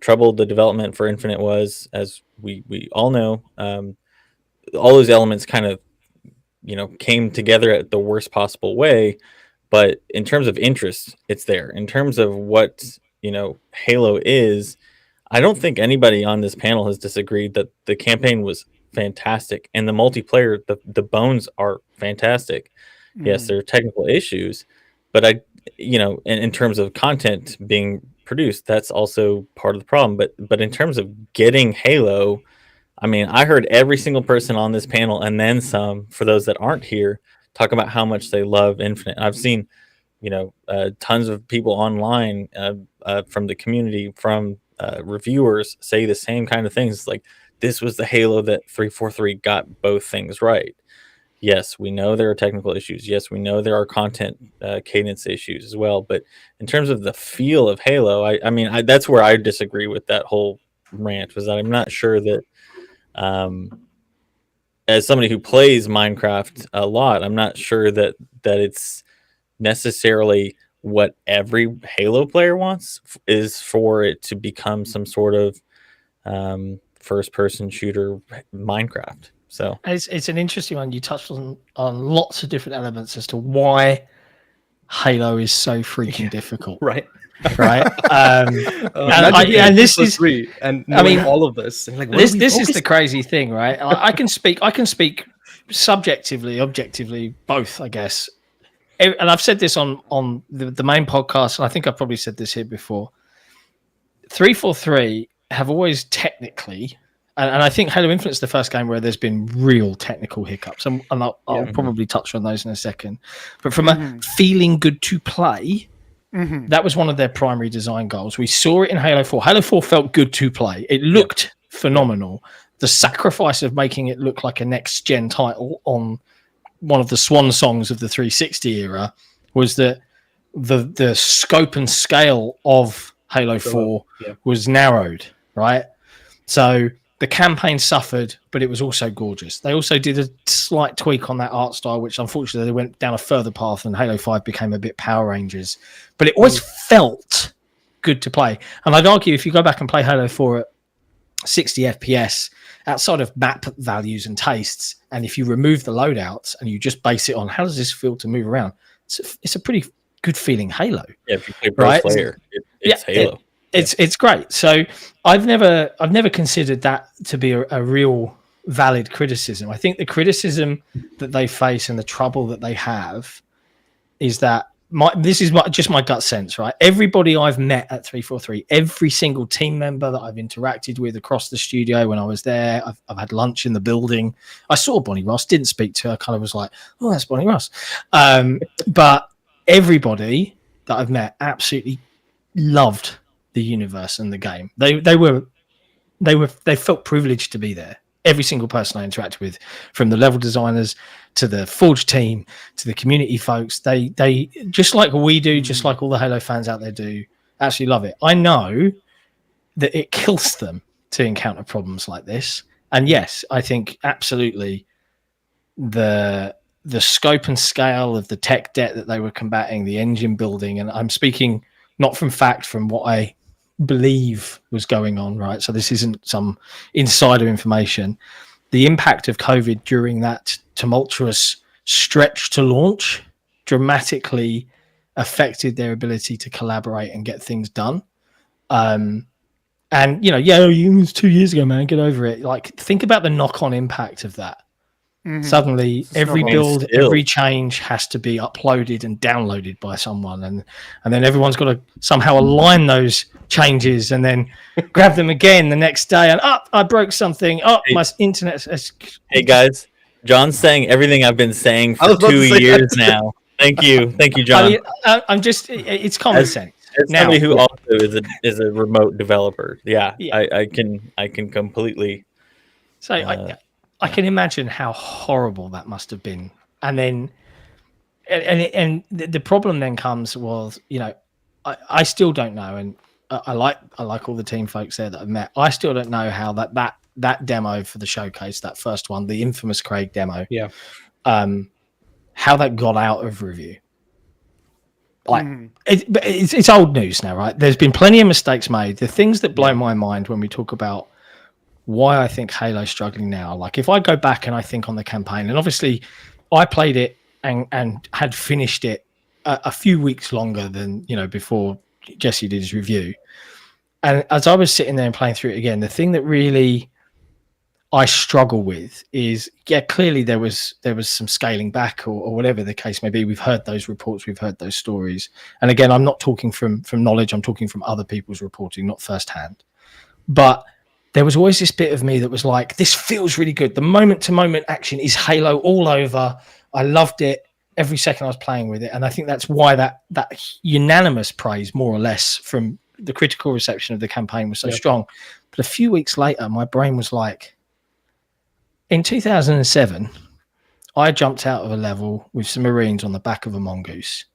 troubled the development for Infinite was, as we all know, all those elements kind of came together at the worst possible way. But in terms of interest, it's there. In terms of what Halo is, I don't think anybody on this panel has disagreed that the campaign was fantastic and the multiplayer, the bones are fantastic. Yes, there are technical issues, but in terms of content being produced, that's also part of the problem. But in terms of getting Halo, I mean, I heard every single person on this panel and then some, for those that aren't here, talk about how much they love Infinite. I've seen tons of people online from the community, from reviewers, say the same kind of things, like this was the Halo that 343 got both things right. Yes, we know there are technical issues. Yes, we know there are content cadence issues as well. But in terms of the feel of Halo, I mean, that's where I disagree with that whole rant, was that I'm not sure that, as somebody who plays Minecraft a lot, I'm not sure that it's necessarily what every Halo player wants is for it to become some sort of first-person shooter Minecraft. So it's an interesting one. You touched on lots of different elements as to why Halo is so freaking difficult, right? And this is free, and I mean all of this. Like, this is the crazy thing, right? I can speak subjectively, objectively, both, I guess. And I've said this on the main podcast, and I think I've probably said this here before. 343 have always technically, and I think Halo Infinite is the first game where there's been real technical hiccups, and I'll probably touch on those in a second. But from a feeling good to play, that was one of their primary design goals. We saw it in Halo 4. Halo 4 felt good to play. It looked phenomenal. The sacrifice of making it look like a next-gen title on one of the swan songs of the 360 era was that the scope and scale of Halo 4 was narrowed, right? So the campaign suffered, but it was also gorgeous. They also did a slight tweak on that art style, which unfortunately they went down a further path, and Halo 5 became a bit Power Rangers. But it always felt good to play. And I'd argue if you go back and play Halo 4 at 60 FPS, outside of map values and tastes, and if you remove the loadouts and you just base it on how does this feel to move around, it's a pretty good feeling Halo. Yeah, if you play pro player, it's Halo. It's great. So I've never considered that to be a real valid criticism. I think the criticism that they face and the trouble that they have is that this is just my gut sense, right? Everybody I've met at 343, every single team member that I've interacted with across the studio when I was there, I've had lunch in the building. I saw Bonnie Ross, didn't speak to her, kind of was like, oh, that's Bonnie Ross. But everybody that I've met absolutely loved the universe and the game. They felt privileged to be there. Every single person I interacted with, from the level designers to the Forge team to the community folks, they just like we do, just like all the Halo fans out there do, absolutely love it. I know that it kills them to encounter problems like this. And yes, I think absolutely the scope and scale of the tech debt that they were combating, the engine building, and I'm speaking not from fact, from what I believe was going on, right? So this isn't some insider information. The impact of COVID during that tumultuous stretch to launch dramatically affected their ability to collaborate and get things done. And you know, it was 2 years ago, man, get over it. Like, think about the knock-on impact of that. Suddenly every build, every change has to be uploaded and downloaded by someone, and then everyone's got to somehow align those changes and then grab them again the next day, and I broke something, my internet has... Hey guys, John's saying everything I've been saying for 2 years now. Thank you, John. I mean, I'm just, it's common sense. As somebody who also is a remote developer, I can completely. So I can imagine how horrible that must have been, and then, and the problem then comes was, you know, I still don't know, and I like all the team folks there that I've met. I still don't know how that demo for the showcase, that first one, the infamous Craig demo, how that got out of review. Like it's old news now, right? There's been plenty of mistakes made. The things that blow my mind when we talk about why I think Halo's struggling now, like if I go back and I think on the campaign, and obviously I played it and had finished it a few weeks longer than, you know, before Jesse did his review. And as I was sitting there and playing through it again, the thing that really I struggle with is, clearly there was some scaling back or whatever the case may be. We've heard those reports, we've heard those stories. And again, I'm not talking from knowledge, I'm talking from other people's reporting, not firsthand. But there was always this bit of me that was like, this feels really good. The moment-to-moment action is Halo all over. I loved it every second I was playing with it. And I think that's why that unanimous praise, more or less, from the critical reception of the campaign was so strong. But a few weeks later, my brain was like, in 2007, I jumped out of a level with some Marines on the back of a mongoose.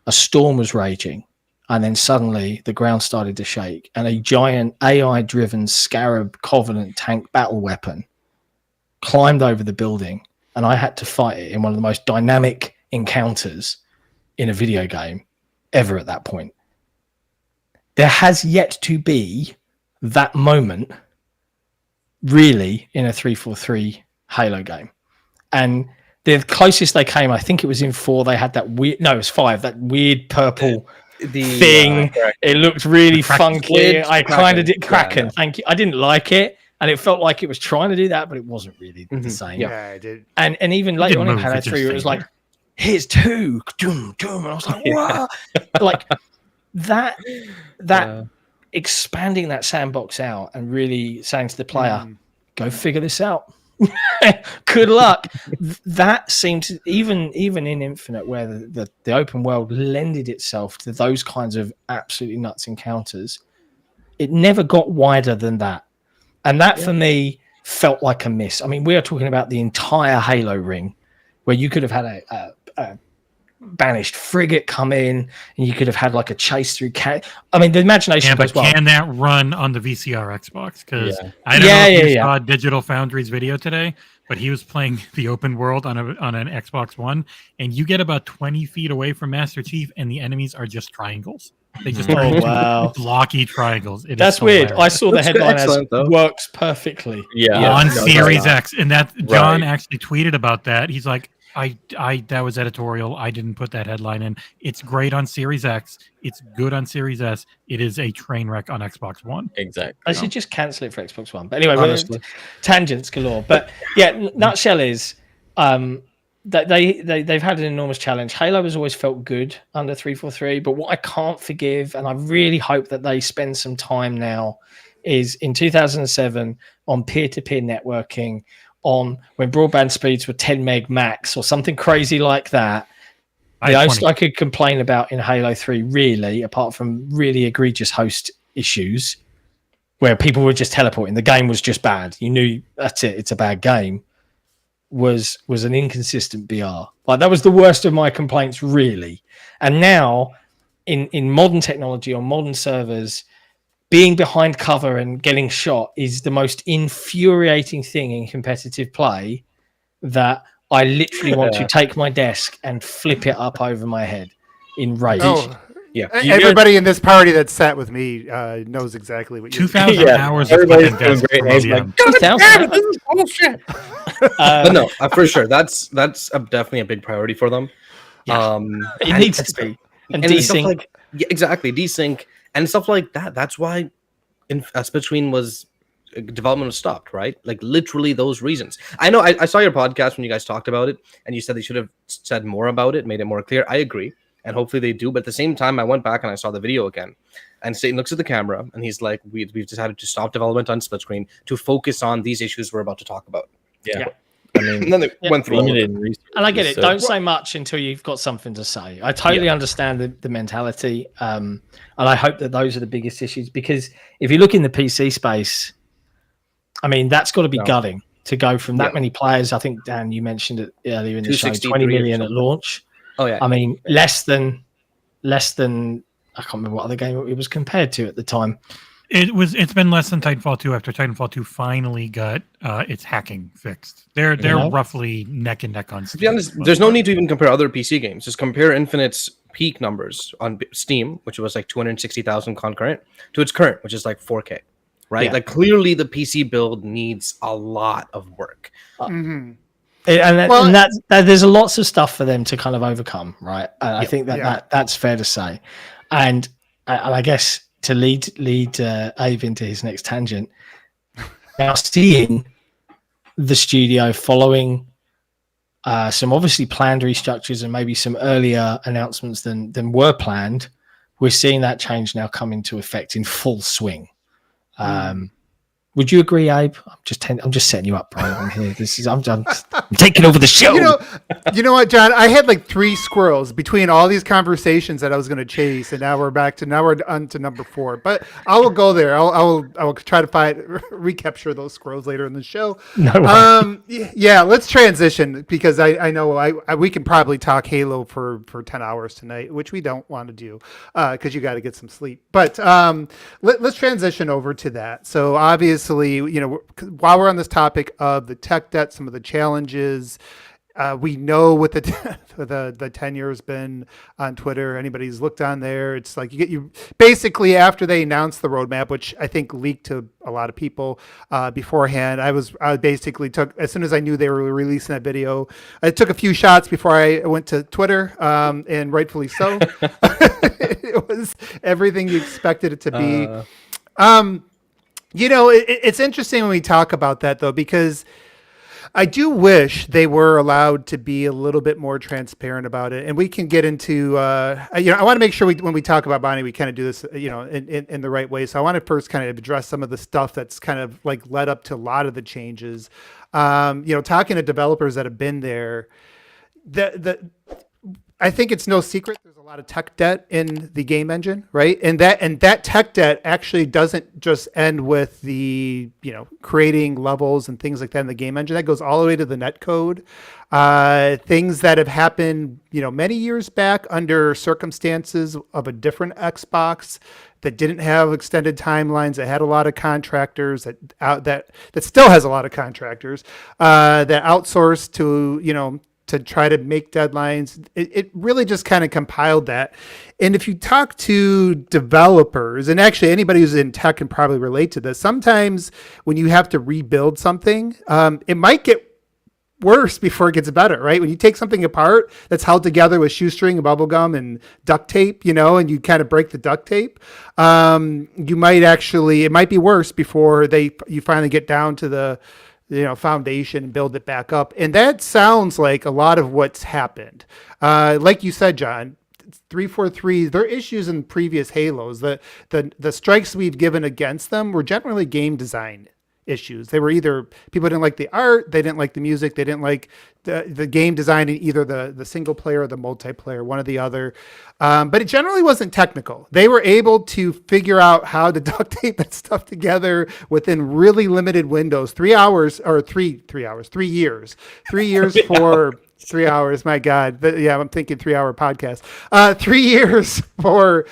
A storm was raging. And then suddenly the ground started to shake, and a giant AI-driven Scarab Covenant tank battle weapon climbed over the building, and I had to fight it in one of the most dynamic encounters in a video game ever at that point. There has yet to be that moment really in a 343 Halo game. And the closest they came, I think it was in 4, they had that weird, no, it was 5, that weird purple thing. It looked really funky. I kind of did Kraken. Thank you. I didn't like it, and it felt like it was trying to do that, but it wasn't really the same. Yeah, it did. And even later on in Halo 3, it was like, here's 2, and I was like, wow. Like that expanding that sandbox out and really saying to the player, go figure this out. Good luck. That seemed to, even in Infinite, where the open world lended itself to those kinds of absolutely nuts encounters, it never got wider than that. And that for me felt like a miss. I mean, we are talking about the entire Halo ring, where you could have had a banished frigate come in, and you could have had like a chase through I mean, the imagination goes well. Can that run on the VCR Xbox? Because I don't know if you saw Digital Foundry's video today, but he was playing the open world on an Xbox One, and you get about 20 feet away from Master Chief, and the enemies are just triangles. They just turn into blocky triangles. That's weird. I saw the headline as works perfectly. On Series X, and that John actually tweeted about that. He's like, I that was editorial. I didn't put that headline in. It's great on Series X. It's good on Series S. It is a train wreck on Xbox One. Exactly. I should just cancel it for Xbox One. But anyway, tangents galore. But yeah, nutshell is that they've had an enormous challenge. Halo has always felt good under 343, but what I can't forgive, and I really hope that they spend some time now, is in 2007 on peer-to-peer networking, on when broadband speeds were 10 meg max or something crazy like that. The most I could complain about in Halo 3, really, apart from really egregious host issues where people were just teleporting, the game was just bad, you knew that's it, it's a bad game, was an inconsistent BR. Like, that was the worst of my complaints, really. And now in modern technology on modern servers, being behind cover and getting shot is the most infuriating thing in competitive play, that I literally want to take my desk and flip it up over my head in rage. Oh, yeah. Everybody in this party that sat with me knows exactly what you're 2,000 hours of Everybody's flipping doing desks great. from And he's like, ODM. God damn it, this is bullshit. But no, for sure, that's definitely a big priority for them. Yeah. It and- needs to be. And stuff desync. like exactly desync and stuff like that. That's why split screen was development was stopped, right? Like literally those reasons. I know. I saw your podcast when you guys talked about it, and you said they should have said more about it, made it more clear. I agree, and hopefully they do. But at the same time, I went back and I saw the video again, and Satan looks at the camera and he's like, "We've decided to stop development on split screen to focus on these issues we're about to talk about." Yeah. I mean, and then they went through all of it. And I get it. So- Don't say much until you've got something to say. I totally understand the mentality. And I hope that those are the biggest issues, because if you look in the PC space, I mean, that's got to be gutting to go from that many players. I think, Dan, you mentioned it earlier in the show, 20 million at launch. Oh yeah. I mean, less than I can't remember what other game it was compared to at the time. It's been less than Titanfall 2 after Titanfall 2 finally got its hacking fixed. They're roughly neck and neck on Steam. To be honest, there's no need to even compare other PC games. Just compare Infinite's peak numbers on Steam, which was like 260,000 concurrent, to its current, which is like 4K. Right? Yeah. Like clearly the PC build needs a lot of work. And that there's lots of stuff for them to kind of overcome, right? I think that's fair to say. And I guess to lead Abe into his next tangent, now seeing the studio following some obviously planned restructures and maybe some earlier announcements than were planned, we're seeing that change now come into effect in full swing. Would you agree, Abe? I'm just setting you up, bro. I'm here. I'm taking over the show. You know what, John? I had like 3 squirrels between all these conversations that I was going to chase, and now we're on to number 4. But I will go there. I will try to recapture those squirrels later in the show. No yeah. Let's transition, because I know we can probably talk Halo for 10 hours tonight, which we don't want to do because you got to get some sleep. But let's transition over to that. So obviously, while we're on this topic of the tech debt, some of the challenges, we know what the tenure has been on Twitter. Anybody's looked on there, it's like you basically, after they announced the roadmap, which I think leaked to a lot of people beforehand. I basically took, as soon as I knew they were releasing that video, I took a few shots before I went to Twitter, and rightfully so. It was everything you expected it to be. It's interesting when we talk about that, though, because I do wish they were allowed to be a little bit more transparent about it. And we can get into, I want to make sure when we talk about Bonnie, we kind of do this, in the right way. So I want to first kind of address some of the stuff that's kind of like led up to a lot of the changes. Talking to developers that have been there, I think it's no secret there's a lot of tech debt in the game engine, right? And that tech debt actually doesn't just end with the, creating levels and things like that in the game engine. That goes all the way to the net code. Things that have happened, many years back under circumstances of a different Xbox that didn't have extended timelines, that had a lot of contractors, that still has a lot of contractors, that outsourced to try to make deadlines. It really just kind of compiled that. And if you talk to developers, and actually anybody who's in tech can probably relate to this, sometimes when you have to rebuild something, it might get worse before it gets better, right? When you take something apart that's held together with shoestring and bubble gum and duct tape, and you kind of break the duct tape, it might be worse before you finally get down to the foundation and build it back up. And that sounds like a lot of what's happened. Like you said, John, 343, there are issues in previous Halos. The strikes we've given against them were generally game design issues. They were either people didn't like the art, they didn't like the music, they didn't like the game design in either the single player or the multiplayer, one or the other. But it generally wasn't technical. They were able to figure out how to duct tape that stuff together within really limited windows. 3 years for 3 hours, my God. But, yeah, I'm thinking 3 hour podcast. 3 years for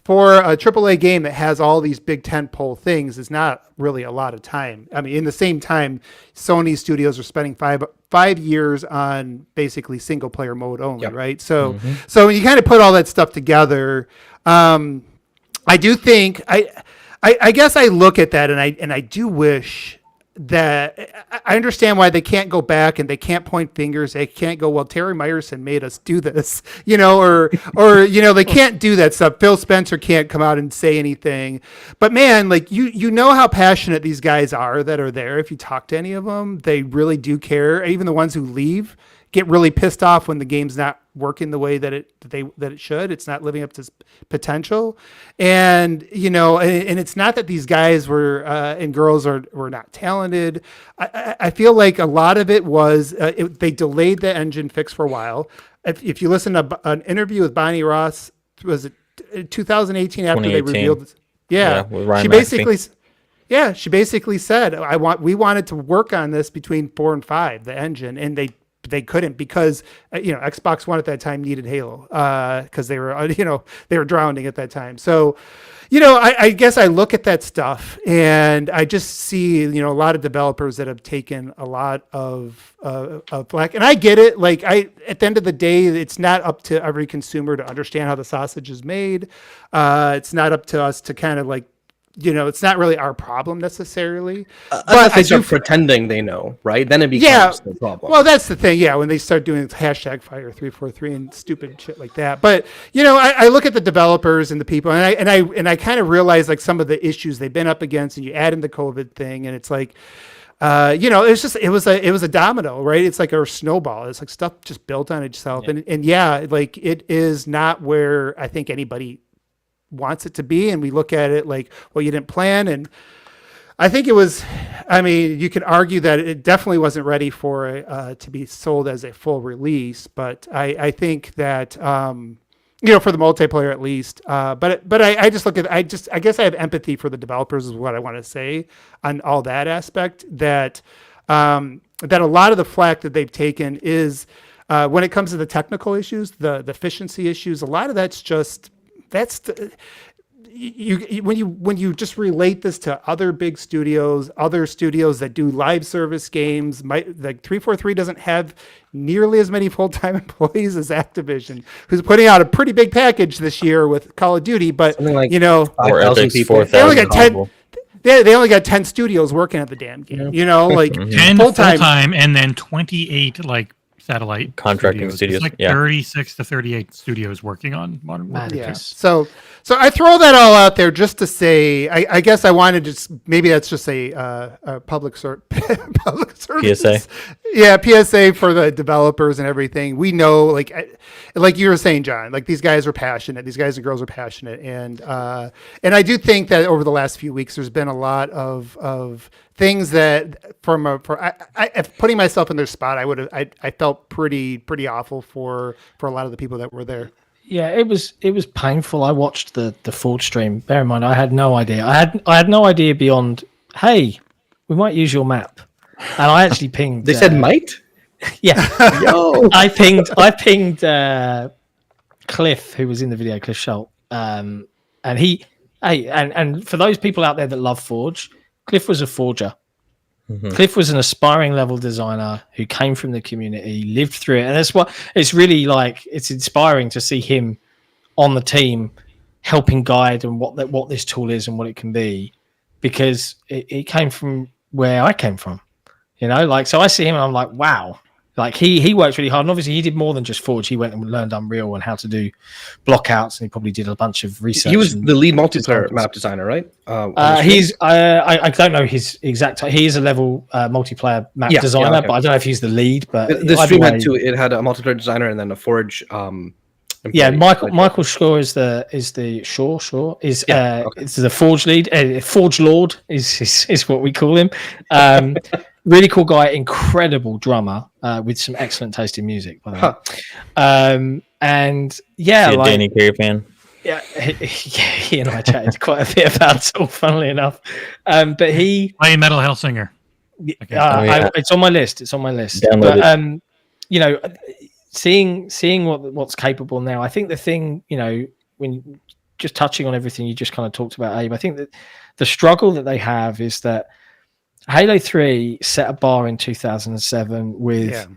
a AAA game that has all these big tentpole things is not really a lot of time. I mean, in the same time, Sony studios are spending five years on basically single player mode only, right? So so when you kind of put all that stuff together, I do think I guess I look at that and I do wish that I understand why they can't go back and they can't point fingers. They can't go, well, Terry Myerson made us do this, or they can't do that stuff. Phil Spencer can't come out and say anything, but man, like you know how passionate these guys are that are there. If you talk to any of them, they really do care. Even the ones who leave get really pissed off when the game's not working the way that it should. It's not living up to its potential. And, and it's not that these guys were, and girls were not talented. I feel like a lot of it was, they delayed the engine fix for a while. If you listen to an interview with Bonnie Ross, was it 2018 after they revealed? She basically said, we wanted to work on this between 4 and 5, the engine, and they couldn't because Xbox One at that time needed Halo because they were drowning at that time. So I guess I look at that stuff and I just see a lot of developers that have taken a lot of flack, and I get it. Like at the end of the day, it's not up to every consumer to understand how the sausage is made. It's not up to us to kind of like. It's not really our problem necessarily. But they start pretending they know, right? Then it becomes the problem. Well, that's the thing. Yeah, when they start doing #Fire343 and stupid shit like that. But I look at the developers and the people, and I kind of realize like some of the issues they've been up against, and you add in the COVID thing, and it's like, it was a domino, right? It's like a snowball. It's like stuff just built on itself, and like it is not where I think anybody wants it to be, and we look at it like, well, you didn't plan. And I think it was, you could argue that it definitely wasn't ready for to be sold as a full release, but I think that for the multiplayer at least, but I just look at, I guess I have empathy for the developers is what I want to say on all that aspect, that a lot of the flack that they've taken is when it comes to the technical issues, the efficiency issues, a lot of that's just, when you just relate this to other big studios, other studios that do live service games, like 343 doesn't have nearly as many full-time employees as Activision, who's putting out a pretty big package this year with Call of Duty, but 5,000 people. They only got 10. They only got 10 studios working at the damn game. 10 full-time and then 28 satellite contracting studios. It's 36 to 38 studios working on Modern Warfare. Yeah. So I throw that all out there just to say, I guess I wanted to, maybe that's just a public service. PSA. Yeah, PSA for the developers and everything. We know, like you were saying, John, like these guys are passionate. These guys and girls are passionate, and I do think that over the last few weeks, there's been a lot of things that putting myself in their spot, I felt pretty awful for a lot of the people that were there. Yeah, it was painful. I watched the Forge stream. Bear in mind, I had no idea. I had no idea beyond, hey, we might use your map. And I actually pinged. They said might? Yeah. Yo. I pinged Cliff, who was in the video, Cliff Schultz. And for those people out there that love Forge, Cliff was a forger. Mm-hmm. Cliff was an aspiring level designer who came from the community, lived through it, and that's what it's really like. It's inspiring to see him on the team, helping guide and what this tool is and what it can be, because it came from where I came from, So I see him and I'm like, wow. Like he works really hard, and obviously he did more than just Forge. He went and learned Unreal and how to do blockouts, and he probably did a bunch of research. He was the lead multiplayer map designer, right? I don't know his exact. He is a level multiplayer map designer, okay. But I don't know if he's the lead. But the stream had two. It had a multiplayer designer and then a Forge. Michael Shaw is the it's the Forge lead. Forge Lord is what we call him. Really cool guy, incredible drummer with some excellent taste in music, by the way. And yeah, like Danny Carey fan. Yeah, he and I chatted quite a bit about it, funnily enough. But he playing Metal Hellsinger. It's on my list. It's on my list. seeing what's capable now. I think the thing, when just touching on everything you just kind of talked about, Abe, I think that the struggle that they have is that Halo 3 set a bar in 2007 with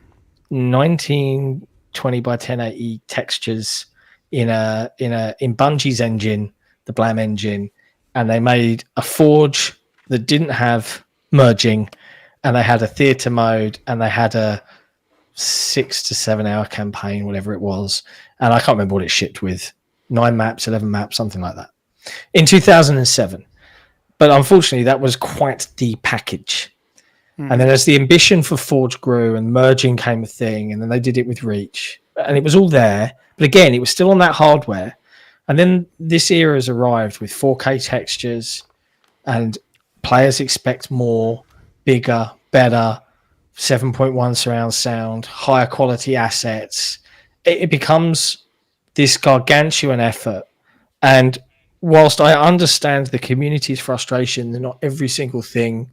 1920 by 1080 textures in Bungie's engine, the Blam engine, and they made a Forge that didn't have merging, and they had a theater mode, and they had a 6 to 7 hour campaign, whatever it was, and I can't remember what it shipped with, 9 maps, 11 maps, something like that, in 2007. But unfortunately, that was quite the package. And then as the ambition for Forge grew and merging came a thing, and then they did it with Reach, and it was all there. But again, it was still on that hardware. And then this era has arrived with 4K textures, and players expect more, bigger, better, 7.1 surround sound, higher quality assets. It becomes this gargantuan effort. And whilst I understand the community's frustration that not every single thing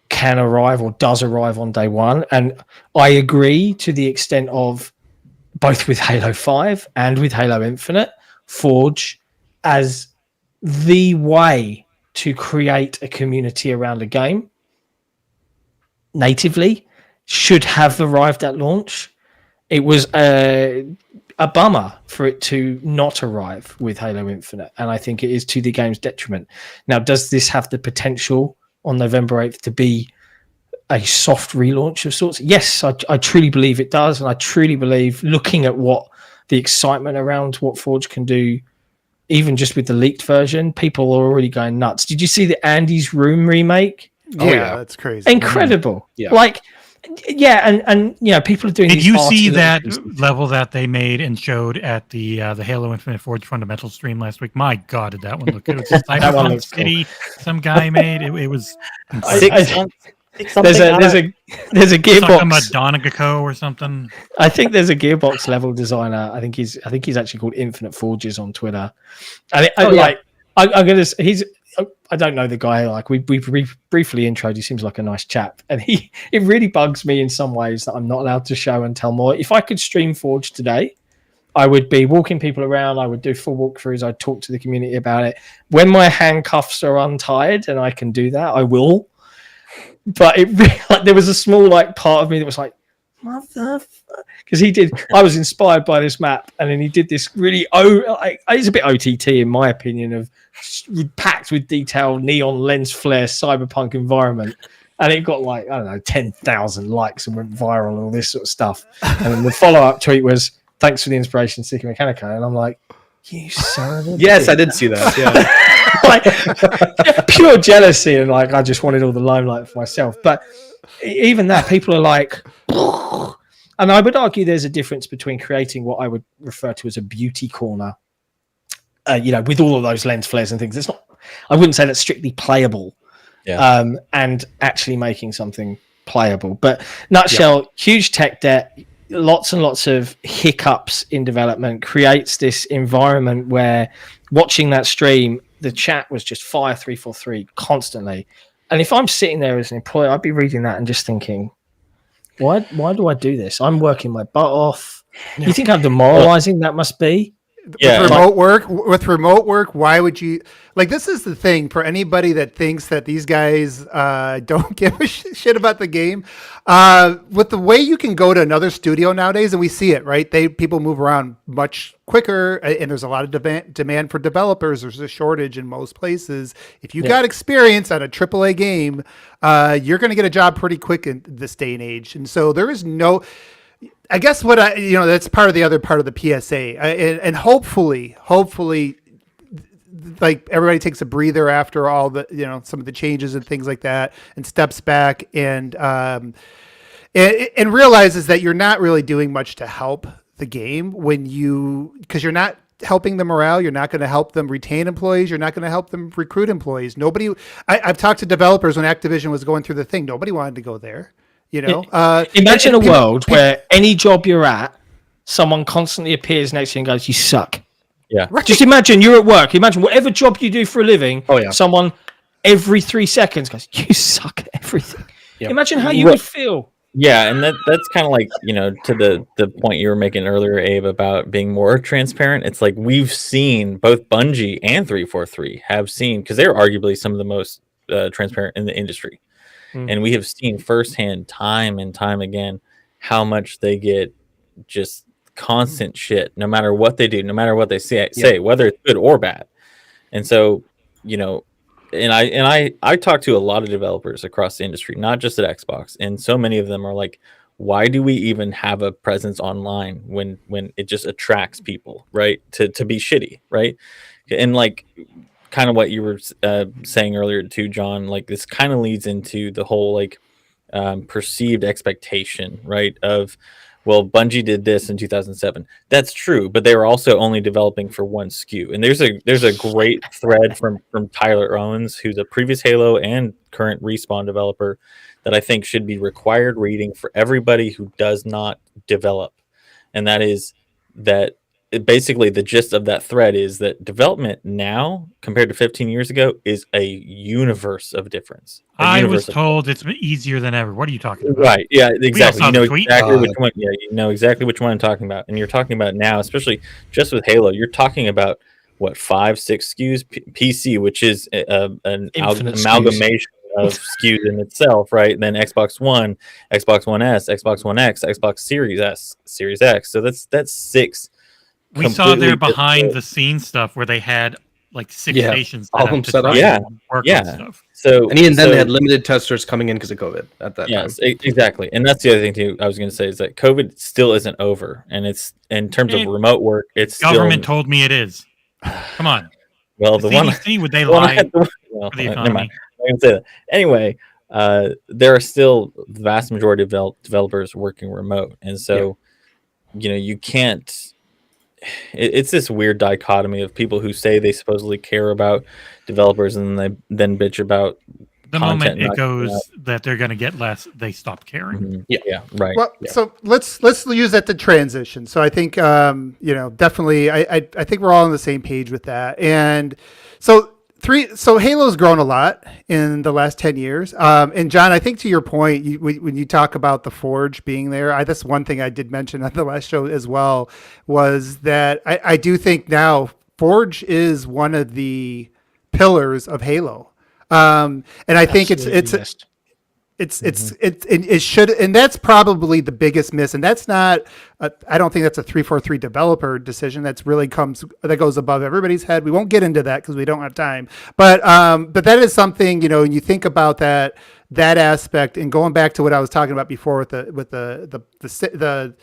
can arrive or does arrive on day one, and I agree to the extent of both with Halo 5 and with Halo Infinite, Forge as the way to create a community around a game natively should have arrived at launch. It was a bummer for it to not arrive with Halo Infinite, and I think it is to the game's detriment. Now, does this have the potential on November 8th to be a soft relaunch of sorts? Yes, I truly believe it does, and I truly believe, looking at what the excitement around what Forge can do, even just with the leaked version, people are already going nuts. Did you see the Andy's Room remake? Yeah, that's crazy. Incredible. Yeah. And people are doing. Did you see that level that they made and showed at the Halo Infinite Forge Fundamental stream last week? My God, did that one look good? It was just That one looks City, some guy made. It was. There's a Gearbox Donagaco or something. I think there's a Gearbox level designer. I think he's actually called Infinite Forges on Twitter. And I don't know the guy. Like we briefly introed. He seems like a nice chap, and it really bugs me in some ways that I'm not allowed to show and tell more. If I could stream Forge today, I would be walking people around. I would do full walkthroughs. I'd talk to the community about it. When my handcuffs are untied and I can do that, I will. But it really, there was a small part of me that was like, motherfucker, because I was inspired by this map, and then he did this really it's a bit OTT in my opinion, of packed with detail, neon lens flare, cyberpunk environment, and it got 10,000 likes and went viral and all this sort of stuff. And then the follow-up tweet was, "Thanks for the inspiration, Sikamikanico," and I'm like, you son of a yes, I did see that. Yeah. Pure jealousy, and I just wanted all the limelight for myself. But even that, people are like, and I would argue there's a difference between creating what I would refer to as a beauty corner, with all of those lens flares and things. It's not, I wouldn't say that's strictly playable, and actually making something playable. But nutshell, huge tech debt, lots and lots of hiccups in development, creates this environment where watching that stream, the chat was just fire 343 constantly. And if I'm sitting there as an employee, I'd be reading that and just thinking, why do I do this? I'm working my butt off. You think how demoralizing that must be? Yeah. With remote work, why would you this is the thing for anybody that thinks that these guys don't give a shit about the game. With the way you can go to another studio nowadays, and we see it, right? People move around much quicker, and there's a lot of demand for developers. There's a shortage in most places. If you got experience on a AAA game, you're going to get a job pretty quick in this day and age. And so there is no. I guess that's part of the other part of the PSA, and hopefully, everybody takes a breather after all the some of the changes and things like that, and steps back and realizes that you're not really doing much to help the game because you're not helping the morale. You're not going to help them retain employees. You're not going to help them recruit employees. I've talked to developers when Activision was going through the thing. Nobody wanted to go there. Imagine a world where any job you're at, someone constantly appears next to you and goes, "You suck." Yeah. Right. Just imagine you're at work. Imagine whatever job you do for a living. Oh, yeah. Someone every 3 seconds goes, "You suck at everything." Yep. Imagine how you would feel. Yeah, and that's kind of like, to the point you were making earlier, Abe, about being more transparent. It's like we've seen both Bungie and 343 have seen, because they're arguably some of the most transparent in the industry. And we have seen firsthand, time and time again, how much they get just constant shit, no matter what they do, no matter what they say, whether it's good or bad. And so, and I talk to a lot of developers across the industry, not just at Xbox, and so many of them are like, why do we even have a presence online when it just attracts people, right, to be shitty, right? And like kind of what you were saying earlier too, John, like this kind of leads into the whole like perceived expectation, right, of, well, Bungie did this in 2007. That's true, but they were also only developing for one SKU. And there's a great thread from Tyler Owens, who's a previous Halo and current Respawn developer, that I think should be required reading for everybody who does not develop. And that is that basically the gist of that thread is that development now compared to 15 years ago is a universe of difference. I was told it's easier than ever. What are you talking about? Right. Yeah, exactly. You know exactly which one. Yeah, you know exactly which one I'm talking about. And you're talking about now, especially just with Halo, you're talking about what, 5-6 SKUs PC, which is an amalgamation of SKUs in itself, right? And then Xbox One, Xbox One S, Xbox One X, Xbox Series S, Series X. So that's 6. We saw their behind the scenes stuff where they had like 6 stations all of them set up. Work on stuff. So and even then they had limited testers coming in because of COVID at that time. Yes, exactly. And that's the other thing too I was going to say is that COVID still isn't over, and it's in terms of remote work, it's government told me it is. Come on. Well, the CDC, would they lie for the economy? I can say that. Anyway, there are still the vast majority of developers working remote, and so you can't. It's this weird dichotomy of people who say they supposedly care about developers and then bitch about the moment it goes that they're going to get less, they stop caring. Mm-hmm. Yeah, right. Well, so let's use that to transition. So I think definitely I think we're all on the same page with that. And so Halo's grown a lot in the last 10 years. And John, I think to your point, when you talk about the Forge being there, that's one thing I did mention on the last show as well, was that I do think now Forge is one of the pillars of Halo. And I think it should, and that's probably the biggest miss. And that's not, I don't think that's a 343 developer decision. That goes above everybody's head. We won't get into that because we don't have time. But that is something, when you think about that aspect, and going back to what I was talking about before with the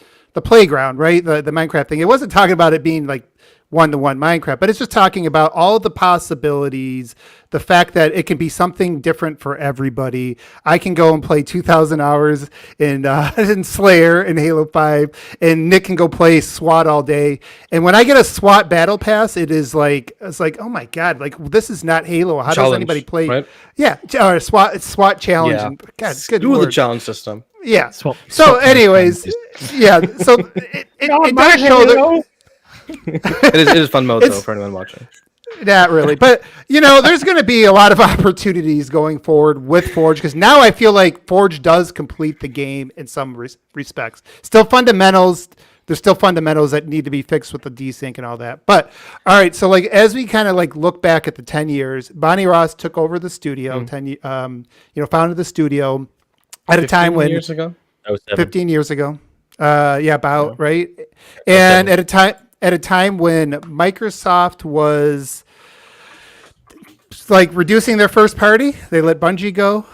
playground, right? The Minecraft thing. It wasn't talking about it being like one-to-one Minecraft, but it's just talking about all the possibilities, the fact that it can be something different for everybody. I can go and play 2,000 hours in Slayer in Halo 5, and Nick can go play SWAT all day. And when I get a SWAT battle pass, it's like, oh my God, like this is not Halo. How does anybody play? Right? Yeah, or SWAT challenge. Yeah. And God, good do the challenge system. Yeah. So anyways, yeah. So it does show that. It is fun mode though for anyone watching. Not really, but there's going to be a lot of opportunities going forward with Forge, because now I feel like Forge does complete the game in some respects. Still fundamentals. There's still fundamentals that need to be fixed with the desync and all that. But all right, so like as we kind of like look back at the 10 years, Bonnie Ross took over the studio. Founded the studio at a time when 15 years ago. Right. And at a time when Microsoft was like reducing their first party, they let Bungie go.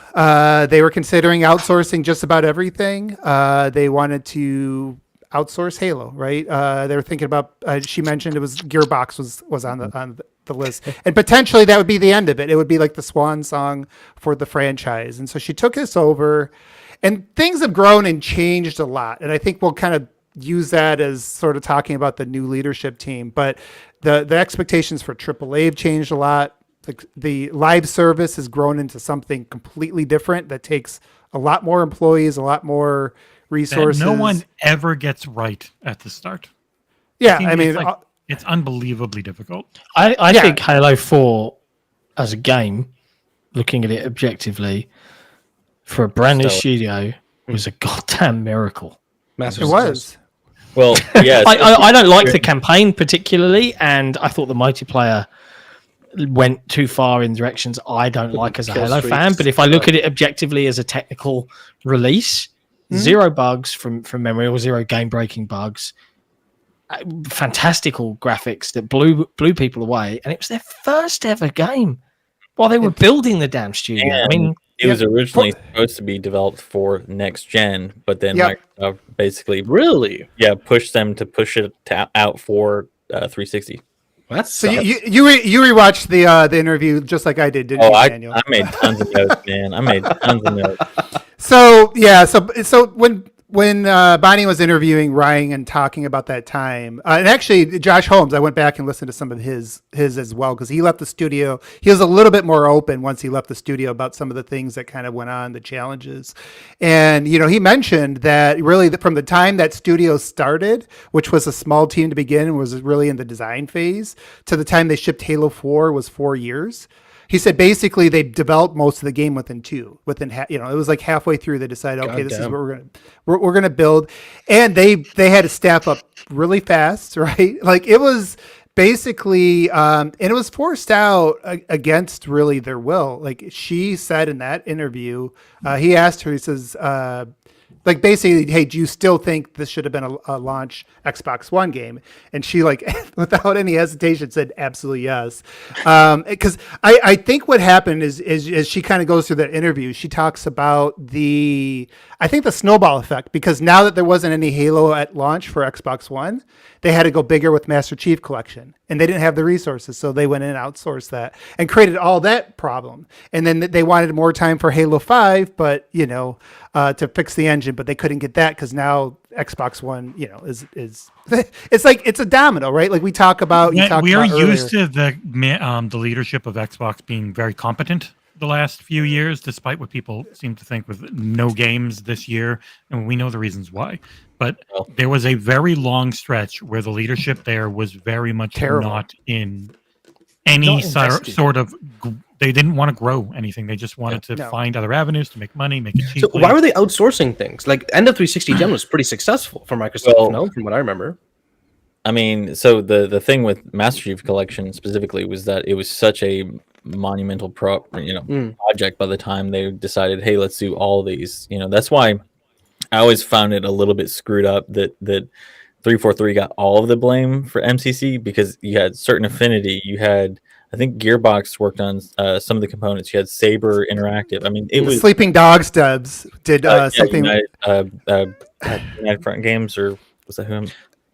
They were considering outsourcing just about everything. They wanted to outsource Halo, right? They were thinking about. She mentioned it was Gearbox was on the list, and potentially that would be the end of it. It would be like the swan song for the franchise. And so she took us over, and things have grown and changed a lot. And I think we'll kind of use that as sort of talking about the new leadership team, but the expectations for AAA have changed a lot. The live service has grown into something completely different that takes a lot more employees, a lot more resources. That no one ever gets right at the start. Yeah, I mean, it's unbelievably difficult. I think Halo 4 as a game, looking at it objectively, for a brand new studio, was a goddamn miracle. Massive It success. was. Well, yeah. I don't like the campaign particularly, and I thought the multiplayer went too far in directions I don't like as a Kill Halo streaks. fan. But if I look at it objectively as a technical release, zero bugs from memory or zero game-breaking bugs. Fantastical graphics that blew people away, and it was their first ever game while they were building the damn studio. I mean, it was originally supposed to be developed for next gen, but then Microsoft basically pushed them to push it out for 360. That's So you rewatched the interview just like I did, didn't you, Daniel? I made tons of notes, man. I made tons of notes. So when Bonnie was interviewing Ryan and talking about that time, and actually Josh Holmes, I went back and listened to some of his as well, because he left the studio. He was a little bit more open once he left the studio about some of the things that kind of went on, the challenges. And, he mentioned that really from the time that studio started, which was a small team to begin and was really in the design phase, to the time they shipped Halo 4 was 4 years. He said basically they developed most of the game within two. It was like halfway through they decided, okay, this is what we're gonna build, and they had to staff up really fast, right? Like it was basically, and it was forced out against really their will. Like she said in that interview, he asked her, he says, like basically, hey, do you still think this should have been a launch Xbox One game? And she, like, without any hesitation, said absolutely yes. Because I think what happened is as she kind of goes through that interview, she talks about the snowball effect, because now that there wasn't any Halo at launch for Xbox One, they had to go bigger with Master Chief Collection, and they didn't have the resources, so they went in and outsourced that and created all that problem. And then they wanted more time for Halo 5, but to fix the engine, but they couldn't get that because now Xbox One, is it's like it's a domino, right? Like we talk about. We are used to the leadership of Xbox being very competent the last few years, despite what people seem to think with no games this year, and we know the reasons why. But there was a very long stretch where the leadership there was very much not in any sort of. They didn't want to grow anything. They just wanted to find other avenues to make money, make it cheap. So why were they outsourcing things? Like end of 360 Gen was pretty successful for Microsoft, from what I remember. I mean, so the thing with Master Chief Collection specifically was that it was such a monumental project by the time they decided, hey, let's do all these. That's why I always found it a little bit screwed up that 343 got all of the blame for MCC, because you had certain affinity. You had, I think Gearbox worked on some of the components. You had Saber Interactive. I mean, it was Sleeping Dogs Dubs did something. United Front Games, or was that who?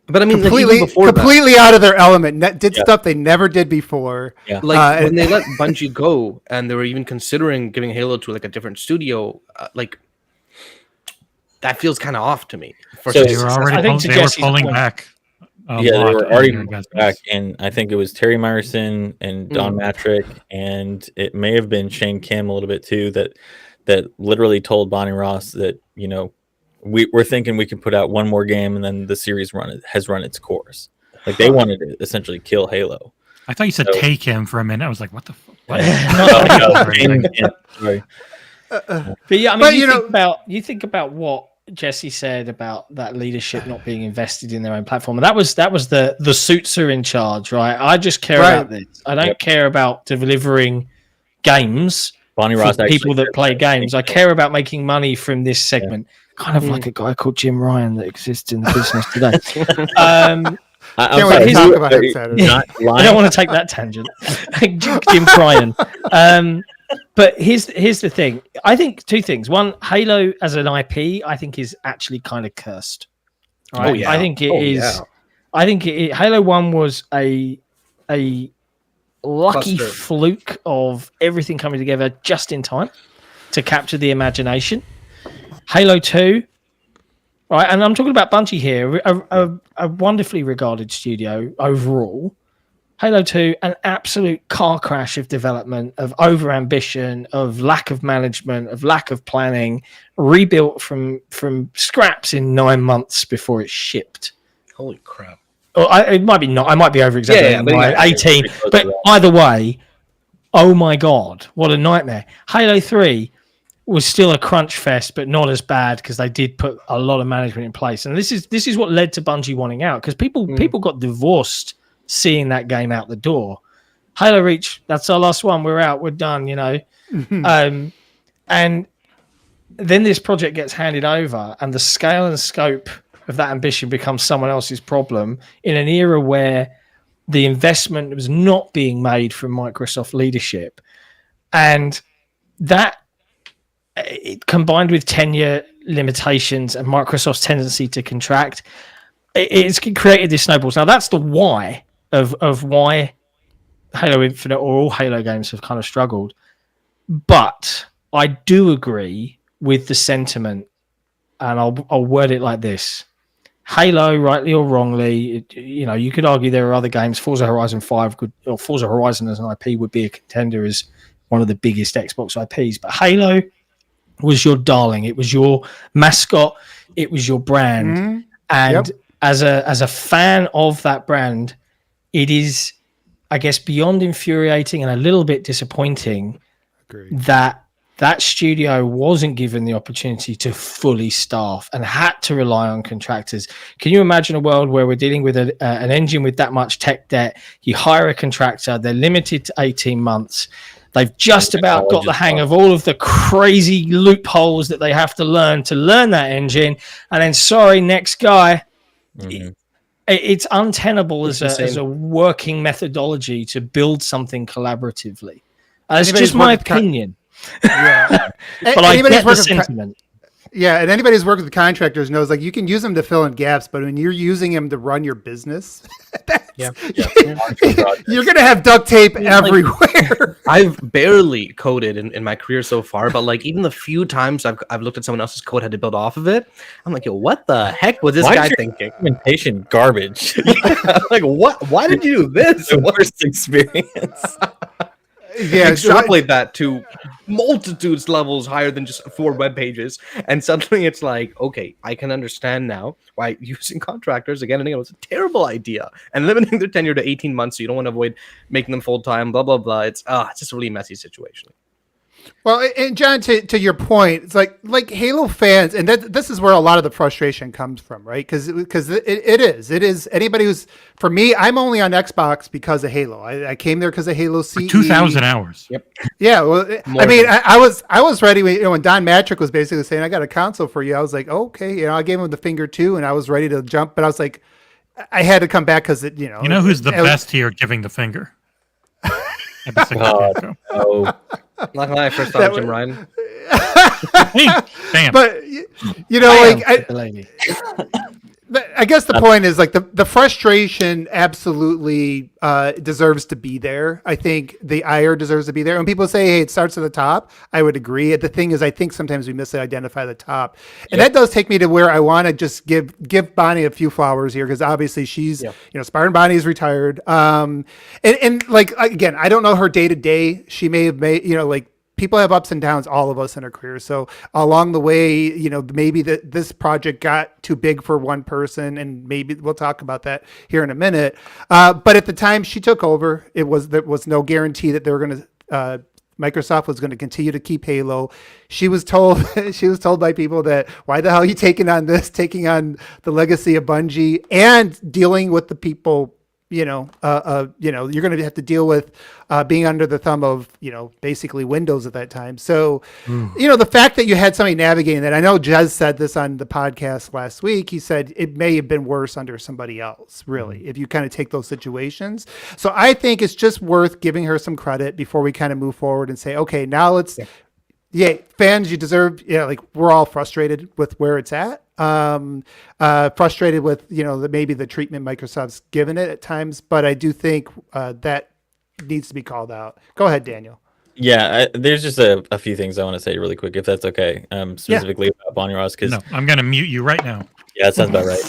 But I mean, completely out of their element. Did stuff they never did before. Yeah. Like when they let Bungie go, and they were even considering giving Halo to like a different studio, like that feels kind of off to me. They were already pulling back. They were already back, and I think it was Terry Myerson and Don Matrick, and it may have been Shane Kim a little bit too, that literally told Bonnie Ross that we're thinking we can put out one more game and then the series has run its course. Like they wanted to essentially kill Halo. I thought you said take him for a minute. I was like, what the fuck? Sorry. But yeah, I mean, you think about what Jesse said about that leadership not being invested in their own platform. And that was the suits are in charge, right? I just care about this. I don't care about delivering games Bonnie Ross for people that play games. I care about making money from this segment. Kind of like a guy called Jim Ryan that exists in the business today. Can't wait to talk about it Saturday. I don't want to take that tangent. Jim Ryan. But here's the thing. I think two things. One, Halo as an IP, I think is actually kind of cursed. Right? Oh, yeah. I think it is. Yeah. I think Halo 1 was a lucky fluke of everything coming together just in time to capture the imagination. Halo 2, right? And I'm talking about Bungie here, a wonderfully regarded studio overall. Halo 2, an absolute car crash of development, of over-ambition, of lack of management, of lack of planning, rebuilt from scraps in 9 months before it shipped. Holy crap. It might be not. I might be over-exaggerating. 18. But either way, oh my God, what a nightmare. Halo 3, was still a crunch fest, but not as bad because they did put a lot of management in place. And this is what led to Bungie wanting out, because people got divorced seeing that game out the door. Halo Reach, that's our last one. We're out. We're done. And then this project gets handed over, and the scale and scope of that ambition becomes someone else's problem in an era where the investment was not being made from Microsoft leadership. And that, it, combined with tenure limitations and Microsoft's tendency to contract, it's created this snowballs. Now, that's the why of why Halo Infinite or all Halo games have kind of struggled. But I do agree with the sentiment, and I'll word it like this. Halo, rightly or wrongly, you could argue there are other games. Forza Horizon 5 or Forza Horizon as an IP would be a contender as one of the biggest Xbox IPs. But Halo was your darling. It was your mascot. It was your brand. Mm-hmm. And as a fan of that brand, it is, I guess, beyond infuriating and a little bit disappointing that studio wasn't given the opportunity to fully staff and had to rely on contractors. Can you imagine a world where we're dealing with an engine with that much tech debt? You hire a contractor, they're limited to 18 months. They've just about got the hang of all of the crazy loopholes that they have to learn that engine. And then, sorry, next guy. Mm-hmm. It's untenable as a working methodology to build something collaboratively. That's just my opinion. Yeah. But I get the sentiment. Yeah, and anybody who's worked with contractors knows, like, you can use them to fill in gaps, but when you're using them to run your business, you're going to have duct tape everywhere. I've barely coded in my career so far, but like even the few times I've looked at someone else's code, had to build off of it, I'm like, yo, what the heck was this guy thinking? Documentation garbage. Like, what? Why did you do this? The worst experience. Yeah, extrapolate that to multitudes levels higher than just 4 web pages, and suddenly it's like, okay, I can understand now why using contractors again and again was a terrible idea, and limiting their tenure to 18 months so you don't want to avoid making them full time, blah blah blah. It's just a really messy situation. Well, and John, to your point, it's like Halo fans, and this is where a lot of the frustration comes from, right? Because it is anybody who's, for me, I'm only on Xbox because of Halo. I came there because of Halo CE. For 2,000 hours. Yep. Yeah. Well, I was ready when Don Matrick was basically saying, I got a console for you. I was like, okay, I gave him the finger too, and I was ready to jump, but I was like, I had to come back because it, You know who's the best here giving the finger? Not gonna lie, I first thought of Jim Ryan. Damn. But I guess the point is, like, the frustration absolutely deserves to be there. I think the ire deserves to be there. When people say, hey, it starts at the top, I would agree. The thing is, I think sometimes we misidentify the top. And that does take me to where I want to just give Bonnie a few flowers here, because obviously she's, Spartan Bonnie is retired. And like, again, I don't know her day to day. She may have made, people have ups and downs, all of us in our careers. So along the way, maybe this project got too big for one person, and maybe we'll talk about that here in a minute. But at the time she took over, there was no guarantee that they were going to, Microsoft was going to continue to keep Halo. She was told by people that, why the hell are you taking on the legacy of Bungie and dealing with the people, you're going to have to deal with being under the thumb of, basically Windows at that time. So, the fact that you had somebody navigating that, I know Jez said this on the podcast last week. He said it may have been worse under somebody else, really, if you kind of take those situations. So I think it's just worth giving her some credit before we kind of move forward and say, okay, now let's, fans, you deserve, we're all frustrated with where it's at. Frustrated with maybe the treatment Microsoft's given it at times, but I do think that needs to be called out. Go ahead, Daniel. Yeah, there's just a few things I want to say really quick, if that's okay. Specifically about Bonnie Ross, because I'm gonna mute you right now. Yeah, that sounds about right.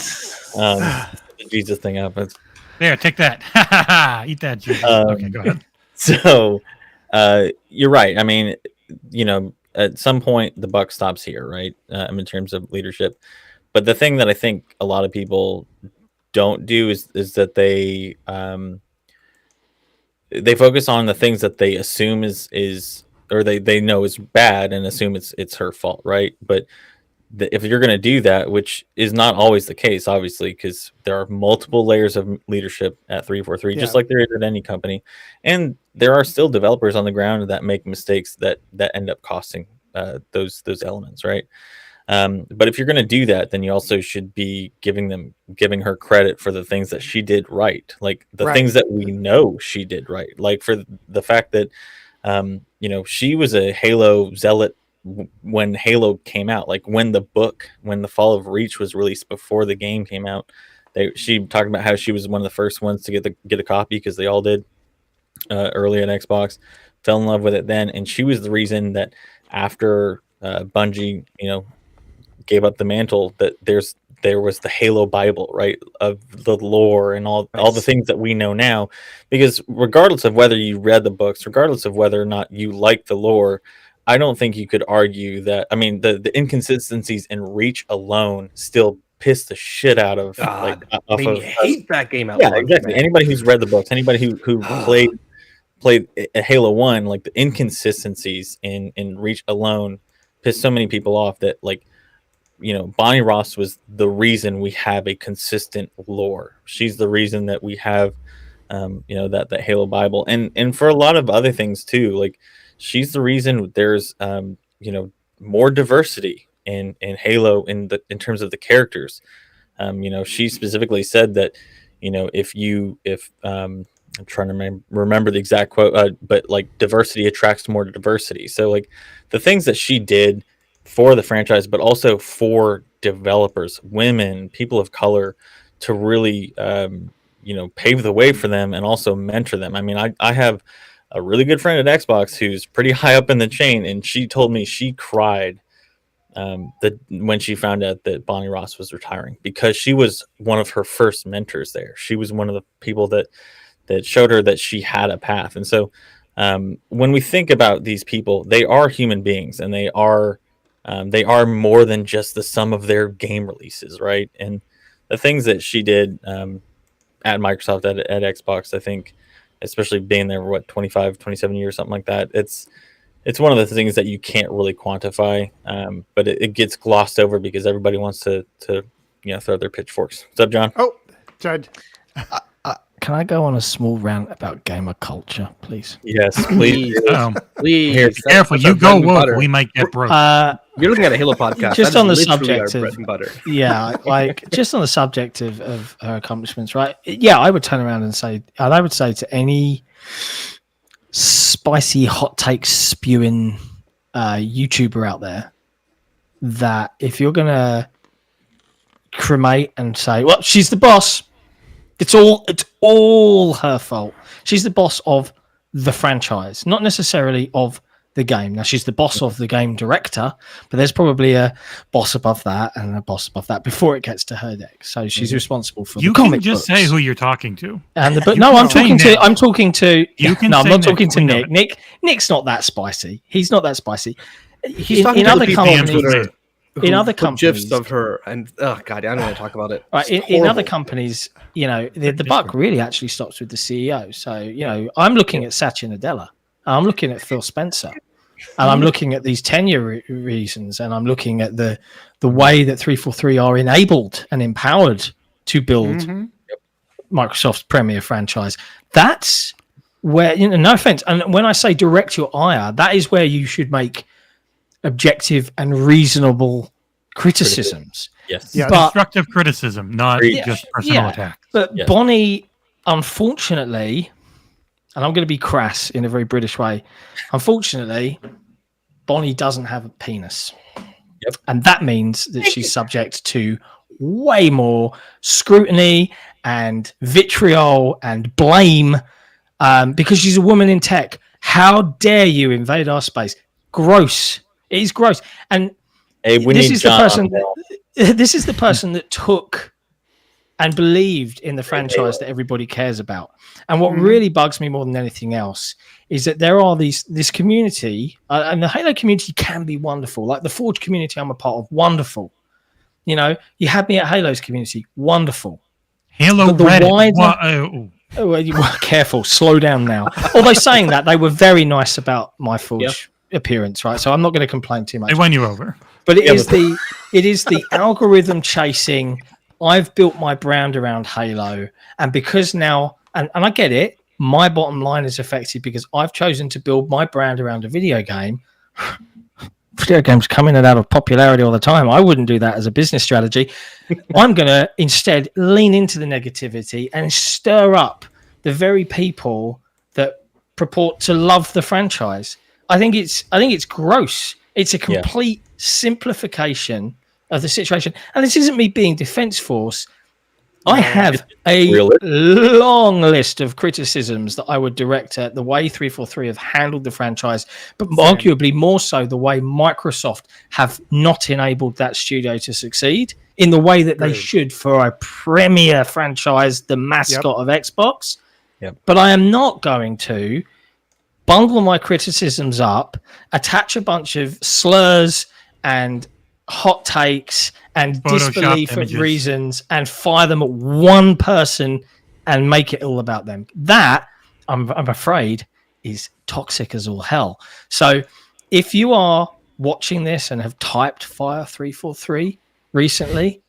The Jesus thing up. There, take that. Eat that, Jesus. Okay, go ahead. So, you're right. I mean, at some point the buck stops here, right? In terms of leadership. But the thing that I think a lot of people don't do is that they focus on the things that they assume is or they know is bad and assume it's her fault, right? But if you're going to do that, which is not always the case, obviously, because there are multiple layers of leadership at 343, just like there is at any company, and there are still developers on the ground that make mistakes that end up costing those elements, right? But if you're going to do that, then you also should be giving her credit for the things that she did right, like the things that we know she did right, like for the fact that she was a Halo zealot when Halo came out, like when the Fall of Reach was released before the game came out. She talked about how she was one of the first ones to get a copy, because they all did early at Xbox, fell in love with it then, and she was the reason that after Bungie, gave up the mantle, that there was the Halo Bible, right, of the lore and all the things that we know now. Because regardless of whether you read the books, regardless of whether or not you like the lore, I don't think you could argue that. I mean, the inconsistencies in Reach alone still piss the shit out of. Hate that game out. Yeah, exactly. Man. Anybody who's read the books, anybody who played a Halo 1, like the inconsistencies in Reach alone pissed so many people off that, like, Bonnie Ross was the reason we have a consistent lore. She's the reason that we have that Halo Bible, and for a lot of other things too. Like, she's the reason there's more diversity in Halo in terms of the characters. She specifically said that if I'm trying to remember the exact quote, but like diversity attracts more diversity. So like the things that she did for the franchise, but also for developers, women, people of color, to really pave the way for them and also mentor them. I mean, I have a really good friend at Xbox who's pretty high up in the chain, and she told me she cried when she found out that Bonnie Ross was retiring, because she was one of her first mentors there. She was one of the people that showed her that she had a path. And so when we think about these people, they are human beings, and they are more than just the sum of their game releases, right? And the things that she did at Microsoft, at Xbox, I think, especially being there for 25, 27 years, something like that, it's one of the things that you can't really quantify, but it gets glossed over because everybody wants to throw their pitchforks. What's up, John? Oh, Judd. Can I go on a small rant about gamer culture, please? Yes, please. Please. Here, be careful. You go woke, we might get broke. You're looking at a Halo podcast. Just on the subject of bread and butter. Yeah, like just on the subject of her accomplishments, right? Yeah, I would turn around and say, I would say to any spicy hot take spewing YouTuber out there, that if you're gonna cremate and say, well, she's the boss, it's all her fault. She's the boss of the franchise, not necessarily of the game. Now, she's the boss of the game director, but there's probably a boss above that and a boss above that before it gets to her deck. So she's responsible for the comic books. You can just say who you're talking to. And I'm talking to I'm not talking to Nick. Nick's not that spicy. He's not that spicy. He's talking to other companies. In other companies, gifs of her, and oh god, I don't want to talk about it. Right, in other companies, the buck really actually stops with the CEO. So I'm looking at Satya Nadella, I'm looking at Phil Spencer, and I'm looking at these tenure reasons, and I'm looking at the way that 343 are enabled and empowered to build Microsoft's premier franchise. That's where, no offense, and when I say direct your ire, that is where you should make objective and reasonable criticisms. Yes. Yeah, constructive criticism, not just personal attack. But Bonnie, unfortunately, and I'm going to be crass in a very British way, unfortunately, Bonnie doesn't have a penis. Yep. And that means that she's subject to way more scrutiny and vitriol and blame because she's a woman in tech. How dare you invade our space? Gross. It is gross. And this is the person that took and believed in the franchise that everybody cares about. And what really bugs me more than anything else is that there are this community, and the Halo community can be wonderful. Like the Forge community I'm a part of, wonderful. You had me at Halo's community, wonderful. Halo you were careful, slow down now. Although saying that, they were very nice about my Forge appearance, right? So I'm not going to complain too much. They won you over. But it is the algorithm chasing. I've built my brand around Halo, and because now, and I get it, my bottom line is affected because I've chosen to build my brand around a video game. Video games come in and out of popularity all the time. I wouldn't do that as a business strategy. I'm going to instead lean into the negativity and stir up the very people that purport to love the franchise. I think it's gross. It's a complete simplification of the situation. And this isn't me being Defense Force. I have a long list of criticisms that I would direct at the way 343 have handled the franchise, but arguably more so the way Microsoft have not enabled that studio to succeed in the way that they should for a premier franchise, the mascot of Xbox. But I am not going to bungle my criticisms up, attach a bunch of slurs and hot takes and disbelief reasons and fire them at one person and make it all about them. That, I'm afraid, is toxic as all hell. So if you are watching this and have typed Fire 343 recently,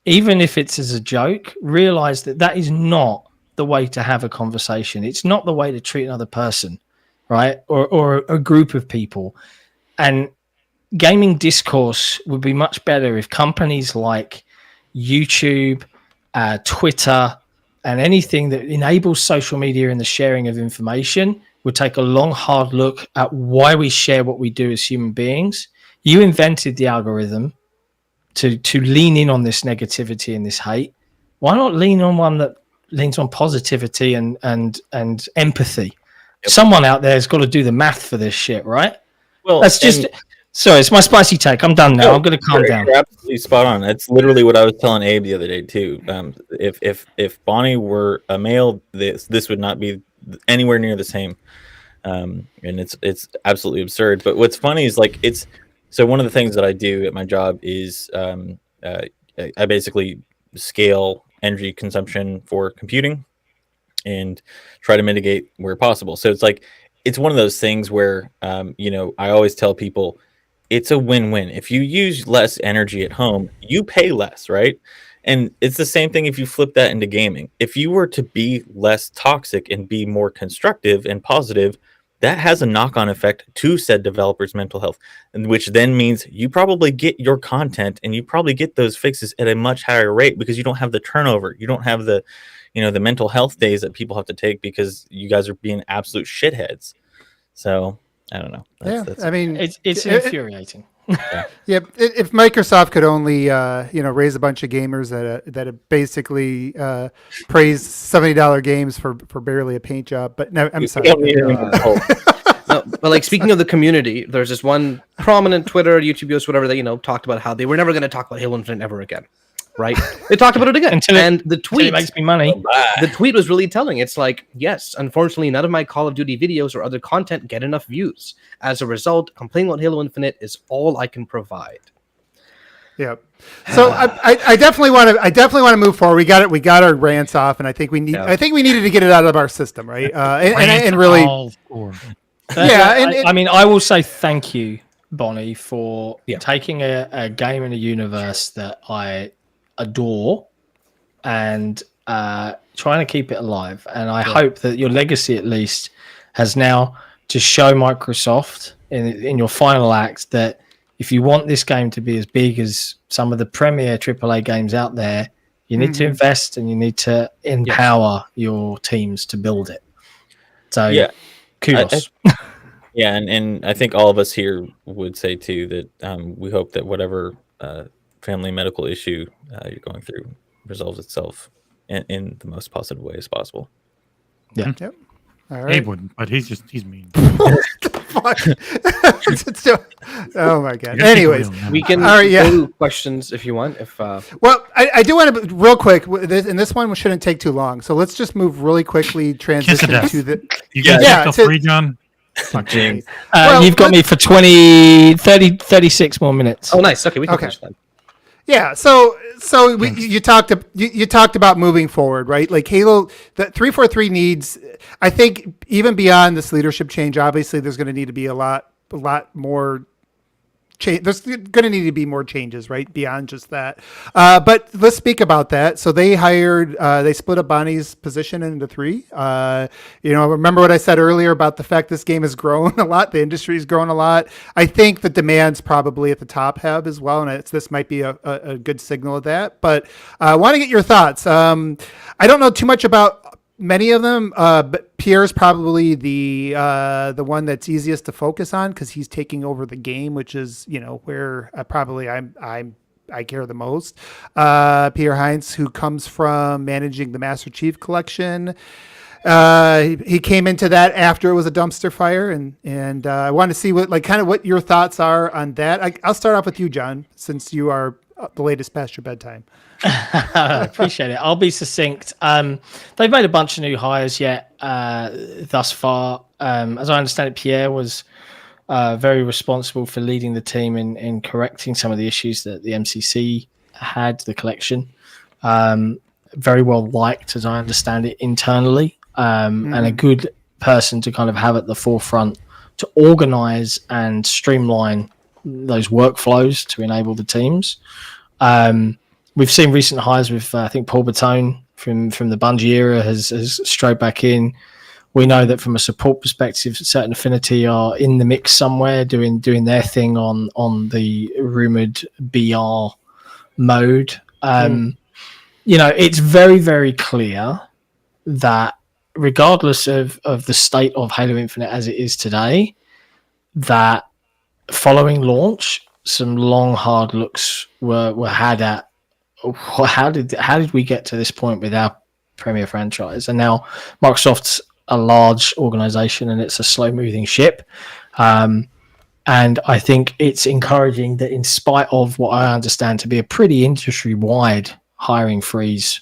even if it's as a joke, realize that that is not the way to have a conversation. It's not the way to treat another person, right? Or a group of people. And gaming discourse would be much better if companies like YouTube, Twitter, and anything that enables social media and the sharing of information would take a long, hard look at why we share what we do as human beings. You invented the algorithm to lean in on this negativity and this hate. Why not lean on one that leans on positivity and empathy? Someone out there has got to do the math for this shit, right? Well, that's just... Sorry, it's my spicy take. I'm done now. I'm going to calm down. You're absolutely spot on. That's literally what I was telling Abe the other day too. If Bonnie were a male, this would not be anywhere near the same. And it's absolutely absurd. But what's funny is so one of the things that I do at my job is I basically scale energy consumption for computing and try to mitigate where possible. So it's one of those things where I always tell people, it's a win-win. If you use less energy at home, you pay less, right? And it's the same thing if you flip that into gaming. If you were to be less toxic and be more constructive and positive, that has a knock-on effect to said developer's mental health, and which then means you probably get your content and you probably get those fixes at a much higher rate because you don't have the turnover. You don't have the mental health days that people have to take because you guys are being absolute shitheads. So I don't know. That's I mean, it's infuriating. If Microsoft could only, raise a bunch of gamers that have basically praised $70 games for barely a paint job. But no, I'm sorry. No, but speaking of the community, there's this one prominent Twitter, YouTube user, whatever, that talked about how they were never going to talk about Halo Infinite ever again. Right? They talked about it again. The tweet makes me money. The tweet was really telling. It's yes, unfortunately, none of my Call of Duty videos or other content get enough views. As a result, complaining about Halo Infinite is all I can provide. Yeah. So I definitely want to move forward. We got our rants off, and I think we needed to get it out of our system, right? And really, I mean, I will say thank you, Bonnie, for taking a game in a universe that I adore and trying to keep it alive. And I hope that your legacy at least has now to show Microsoft in your final act that if you want this game to be as big as some of the premier AAA games out there, you need to invest and you need to empower your teams to build it. So kudos. And I think all of us here would say too that we hope that whatever family medical issue you're going through resolves itself in the most positive way as possible. Yeah. Yep. All right. Abe wouldn't, but he's mean. Oh my god. Anyways, we can do questions if you want. Well, I do want to real quick, and this one shouldn't take too long. So let's just move really quickly. Transition to the. You guys still free, John? James. You've got me for 36 more minutes. Oh, nice. Okay, we can finish that. Yeah, so you talked about moving forward, right? Like Halo, the 343 needs, I think, even beyond this leadership change. Obviously, there's going to need to be a lot a lot more. There's going to need to be more changes, right? Beyond just that. But let's speak about that. So they they split up Bonnie's position into 3. Remember what I said earlier about the fact this game has grown a lot. The industry's grown a lot. I think the demands probably at the top have as well. And this might be a good signal of that. But I want to get your thoughts. I don't know too much about many of them, but Pierre's probably the one that's easiest to focus on because he's taking over the game, which is where I care the most. Pierre Heinz, who comes from managing the Master Chief Collection, he came into that after it was a dumpster fire, and I want to see what your thoughts are on that. I'll start off with you, John, since you are the latest past your bedtime. I appreciate it. I'll be succinct. They've made a bunch of new hires yet thus far. As I understand it, Pierre was very responsible for leading the team in correcting some of the issues that the MCC had, the collection. Very well liked, as I understand it, internally, and a good person to kind of have at the forefront to organize and streamline those workflows to enable the teams. We've seen recent hires with, I think, Paul Bertone from the Bungie era has strode back in. We know that from a support perspective, Certain Affinity are in the mix somewhere doing their thing on the rumored BR mode. It's very, very clear that regardless of the state of Halo Infinite as it is today, that following launch, some long, hard looks were had at how did we get to this point with our premier franchise? And now Microsoft's a large organization and it's a slow-moving ship. And I think it's encouraging that in spite of what I understand to be a pretty industry-wide hiring freeze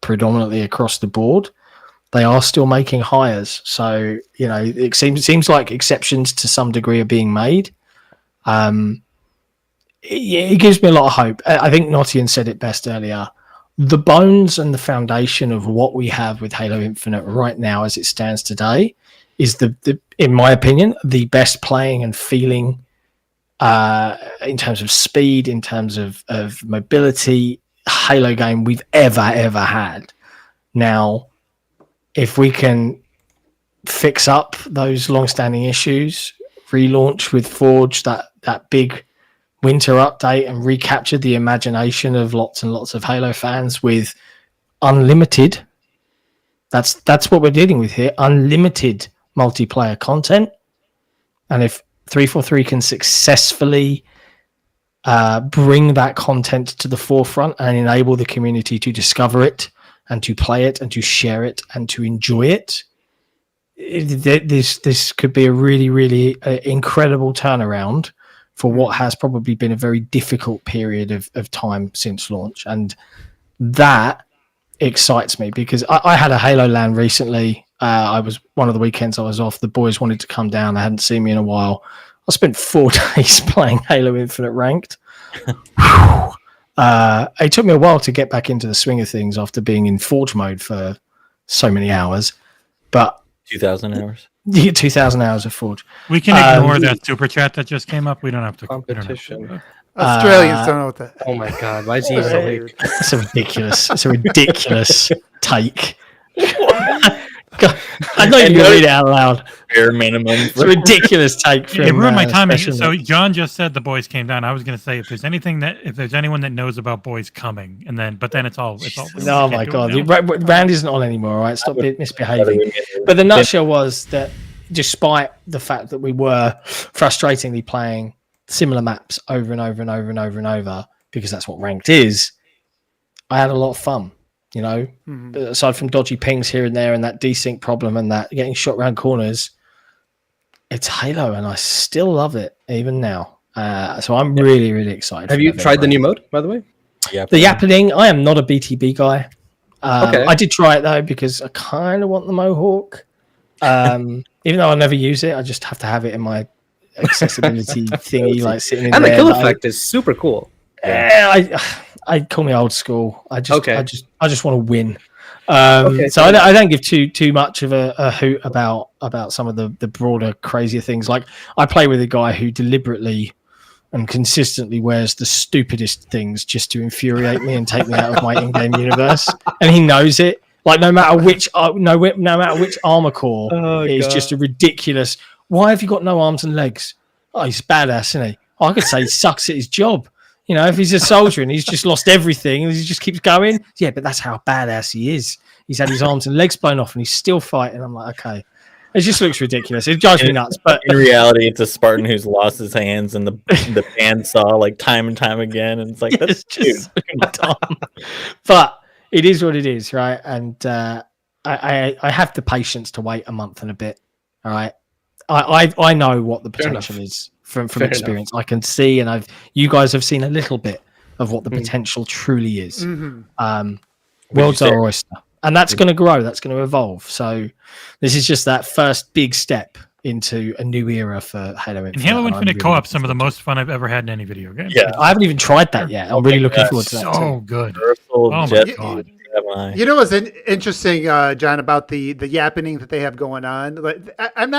predominantly across the board, they are still making hires. So, it seems like exceptions to some degree are being made. It gives me a lot of hope. I think Knottian said it best earlier. The bones and the foundation of what we have with Halo Infinite right now as it stands today is, in my opinion, the best playing and feeling in terms of speed, in terms of mobility, Halo game we've ever had. Now, if we can fix up those long-standing issues, relaunch with Forge, that big winter update, and recapture the imagination of lots and lots of Halo fans with unlimited, that's what we're dealing with here, unlimited multiplayer content. And if 343 can successfully bring that content to the forefront and enable the community to discover it and to play it and to share it and to enjoy it, this could be a really, really incredible turnaround for what has probably been a very difficult period of time since launch. And that excites me because I had a Halo LAN recently. I was one of the weekends I was off. The boys wanted to come down. They hadn't seen me in a while. I spent 4 days playing Halo Infinite Ranked. It took me a while to get back into the swing of things after being in Forge mode for so many hours. But 2,000 hours. Yeah, 2,000 hours of Forge. We can ignore that super chat that just came up. We don't have to. Competition. Australians don't know what that. Oh my God! Why is he so weak? It's a ridiculous take. God, I know you can read it out loud. Bare minimum. It's a ridiculous take. From, it ruined my timing. Special So John just said the boys came down. I was going to say if there's anyone that knows about boys coming, but then it's all. Oh my God! Rand isn't on anymore. All right, stop misbehaving. But the nutshell was that despite the fact that we were frustratingly playing similar maps over and over and over and over and over, because that's what ranked is, I had a lot of fun. Aside from dodgy pings here and there and that desync problem and that getting shot around corners, it's Halo and I still love it even now. So I'm really, really excited. Have you tried the new mode, by the way? Yeah. The Yappening, I am not a BTB guy. Okay. I did try it though because I kind of want the Mohawk. Even though I'll never use it, I just have to have it in my accessibility thingy, like sitting in there. And the kill effect is super cool. I call me old school. I just want to win. So I don't give too much of a hoot about some of the broader crazier things. Like I play with a guy who deliberately and consistently wears the stupidest things just to infuriate me and take me out of my in-game universe, and he knows it. Like no matter which armor core, it is just a ridiculous. Why have you got no arms and legs? Oh, he's badass, isn't he? I could say he sucks at his job. You know, if he's a soldier and he's just lost everything and he just keeps going, yeah, but that's how badass he is. He's had his arms and legs blown off and he's still fighting. I'm like, okay. It just looks ridiculous. It drives me nuts. But in reality, it's a Spartan who's lost his hands and the bandsaw like time and time again. And it's like, that's just dumb. But it is what it is, right? And I have the patience to wait a month and a bit. All right. I know what the potential is from experience. I can see, and you guys have seen a little bit of what the potential truly is. World's our oyster. And that's going to grow. That's going to evolve. So this is just that first big step into a new era for Halo Infinite. And Halo Infinite co-op, some of the most fun I've ever had in any video game. Yeah, I haven't even tried that yet. I'm really looking forward to that. So good. Oh my god. You know what's interesting, John, about the yappening that they have going on? Like, I'm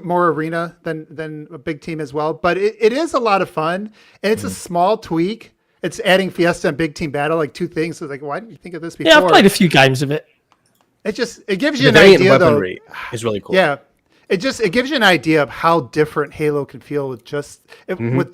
more arena than a big team as well, but it is a lot of fun, and it's a small tweak. It's adding Fiesta and Big Team Battle, like two things. So like, why didn't you think of this before? Yeah, I've played a few games of it. It gives you an idea, though. Is really cool. Yeah, it gives you an idea of how different Halo can feel with just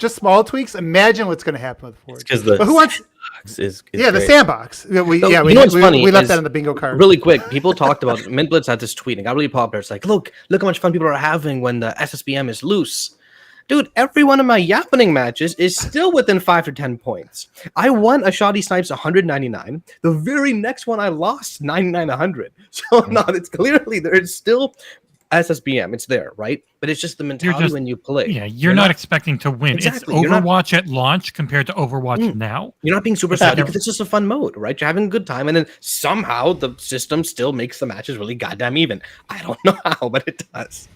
small tweaks. Imagine what's going to happen with Forge. Because the the sandbox. We left that on the bingo card. Really quick, people talked about Mintblitz had this tweet and got really popular. It's like, look how much fun people are having when the SSBM is loose. Dude, every one of my yappening matches is still within 5 to 10 points. I won a Shoddy Snipes 199. The very next one I lost 99-100. So no, it's clearly there's still SSBM. It's there, right? But it's just the mentality when you play. Yeah, you're not expecting to win. Exactly. It's Overwatch at launch compared to Overwatch now. You're not being super sad because it's just a fun mode, right? You're having a good time, and then somehow the system still makes the matches really goddamn even. I don't know how, but it does.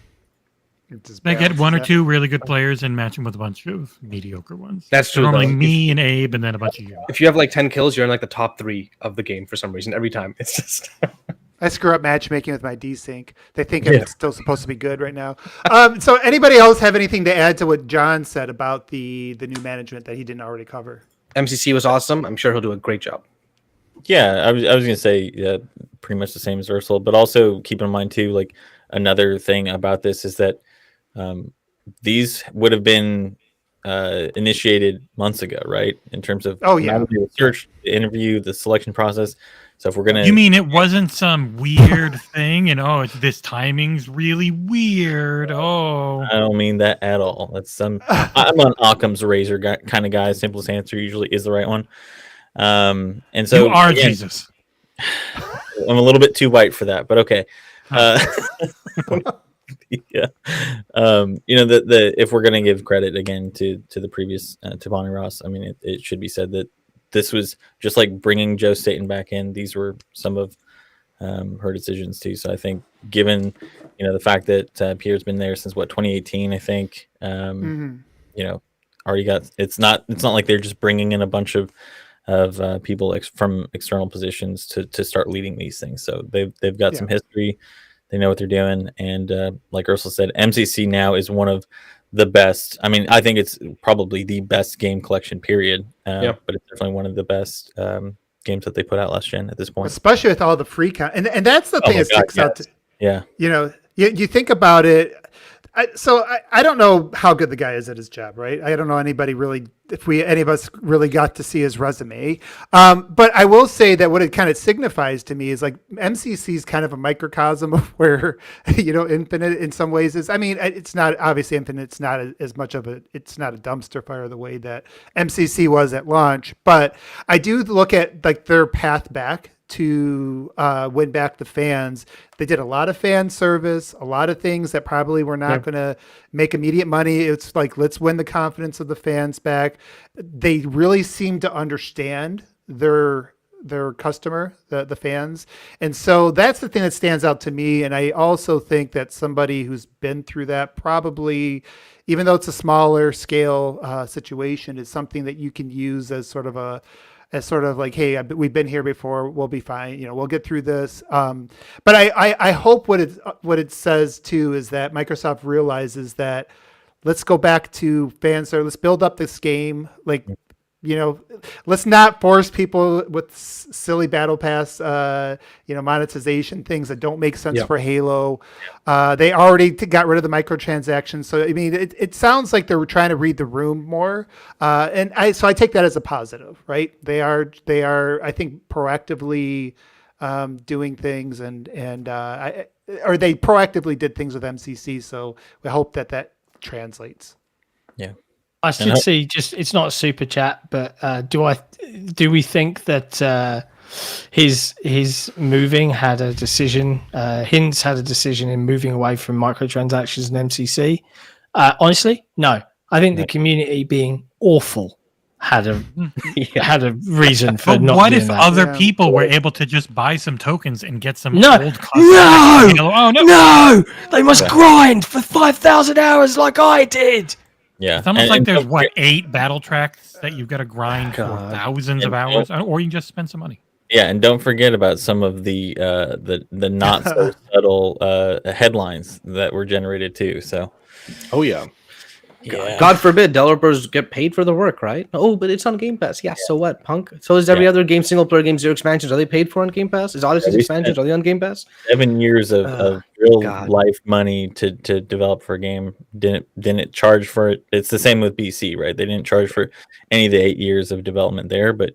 They get one or two really good players and match them with a bunch of mediocre ones. That's true. Normally me and Abe, and then a bunch of you. If you have like 10 kills, you're in like the top 3 of the game for some reason every time. It's just. I screw up matchmaking with my desync. They think I'm still supposed to be good right now. So anybody else have anything to add to what John said about the new management that he didn't already cover? MCC was awesome. I'm sure he'll do a great job. Yeah, I was going to say pretty much the same as Aarsal, but also keep in mind too, like another thing about this is that these would have been initiated months ago, right? In terms of the search, the interview, the selection process. So if we're gonna, you mean it wasn't some weird thing, and this timing's really weird. Oh, I don't mean that at all. That's I'm on Occam's razor kind of guy. Simplest answer usually is the right one. And so you are Jesus. I'm a little bit too white for that, but okay. Yeah. If we're gonna give credit again to the previous to Bonnie Ross, I mean it should be said that this was just like bringing Joe Staten back in. These were some of her decisions too. So I think, given the fact that Pierre's been there since 2018, I think already got. It's not like they're just bringing in a bunch of people from external positions to start leading these things. So they've got some history. They know what they're doing, and like Aarsal said, MCC now is one of the best. I mean, I think it's probably the best game collection, period. But it's definitely one of the best games that they put out last gen at this point. Especially with all the free content. And that's the thing that sticks out. You think about it. I don't know how good the guy is at his job, right? I don't know anybody really, any of us really got to see his resume. But I will say that what it kind of signifies to me is like MCC is kind of a microcosm of where, Infinite in some ways is. I mean, it's not obviously Infinite. It's not as much of it's not a dumpster fire the way that MCC was at launch. But I do look at like their path back to win back the fans. They did a lot of fan service, a lot of things that probably were not going to make immediate money. It's like, let's win the confidence of the fans back. They really seem to understand their customer, the fans. And so that's the thing that stands out to me. And I also think that somebody who's been through that probably, even though it's a smaller scale situation, is something that you can use as sort of as sort of like, hey, we've been here before, we'll be fine, we'll get through this. But I hope what it says too is that Microsoft realizes that let's go back to fan service, let's build up this game, like, let's not force people with silly battle pass, monetization things that don't make sense for Halo. They already got rid of the microtransactions. So, I mean, it sounds like they're trying to read the room more. So I take that as a positive, right? They are, I think, proactively doing things or they proactively did things with MCC. So we hope that translates. Yeah. I should see. Just it's not a super chat, but do we think that his moving had a decision? Hints had a decision in moving away from microtransactions and MCC. Honestly, no. I think the community being awful had a reason for but not. What doing if that. other people were able to just buy some tokens and get some No, old no, they must grind for 5,000 hours like I did. Yeah, it's almost like there's 8 battle tracks that you've got to grind for thousands of hours, or you can just spend some money. Yeah, and don't forget about some of the not so subtle headlines that were generated too. So, God forbid developers get paid for the work, right? Oh, but it's on Game Pass. Yeah, so what, punk? So is every other game, single player game, zero expansions. Are they paid for on Game Pass? Is Odyssey's expansions, are they on Game Pass? 7 years of real life money to develop for a game. Didn't charge for it. It's the same with BC, right? They didn't charge for any of the 8 years of development there, but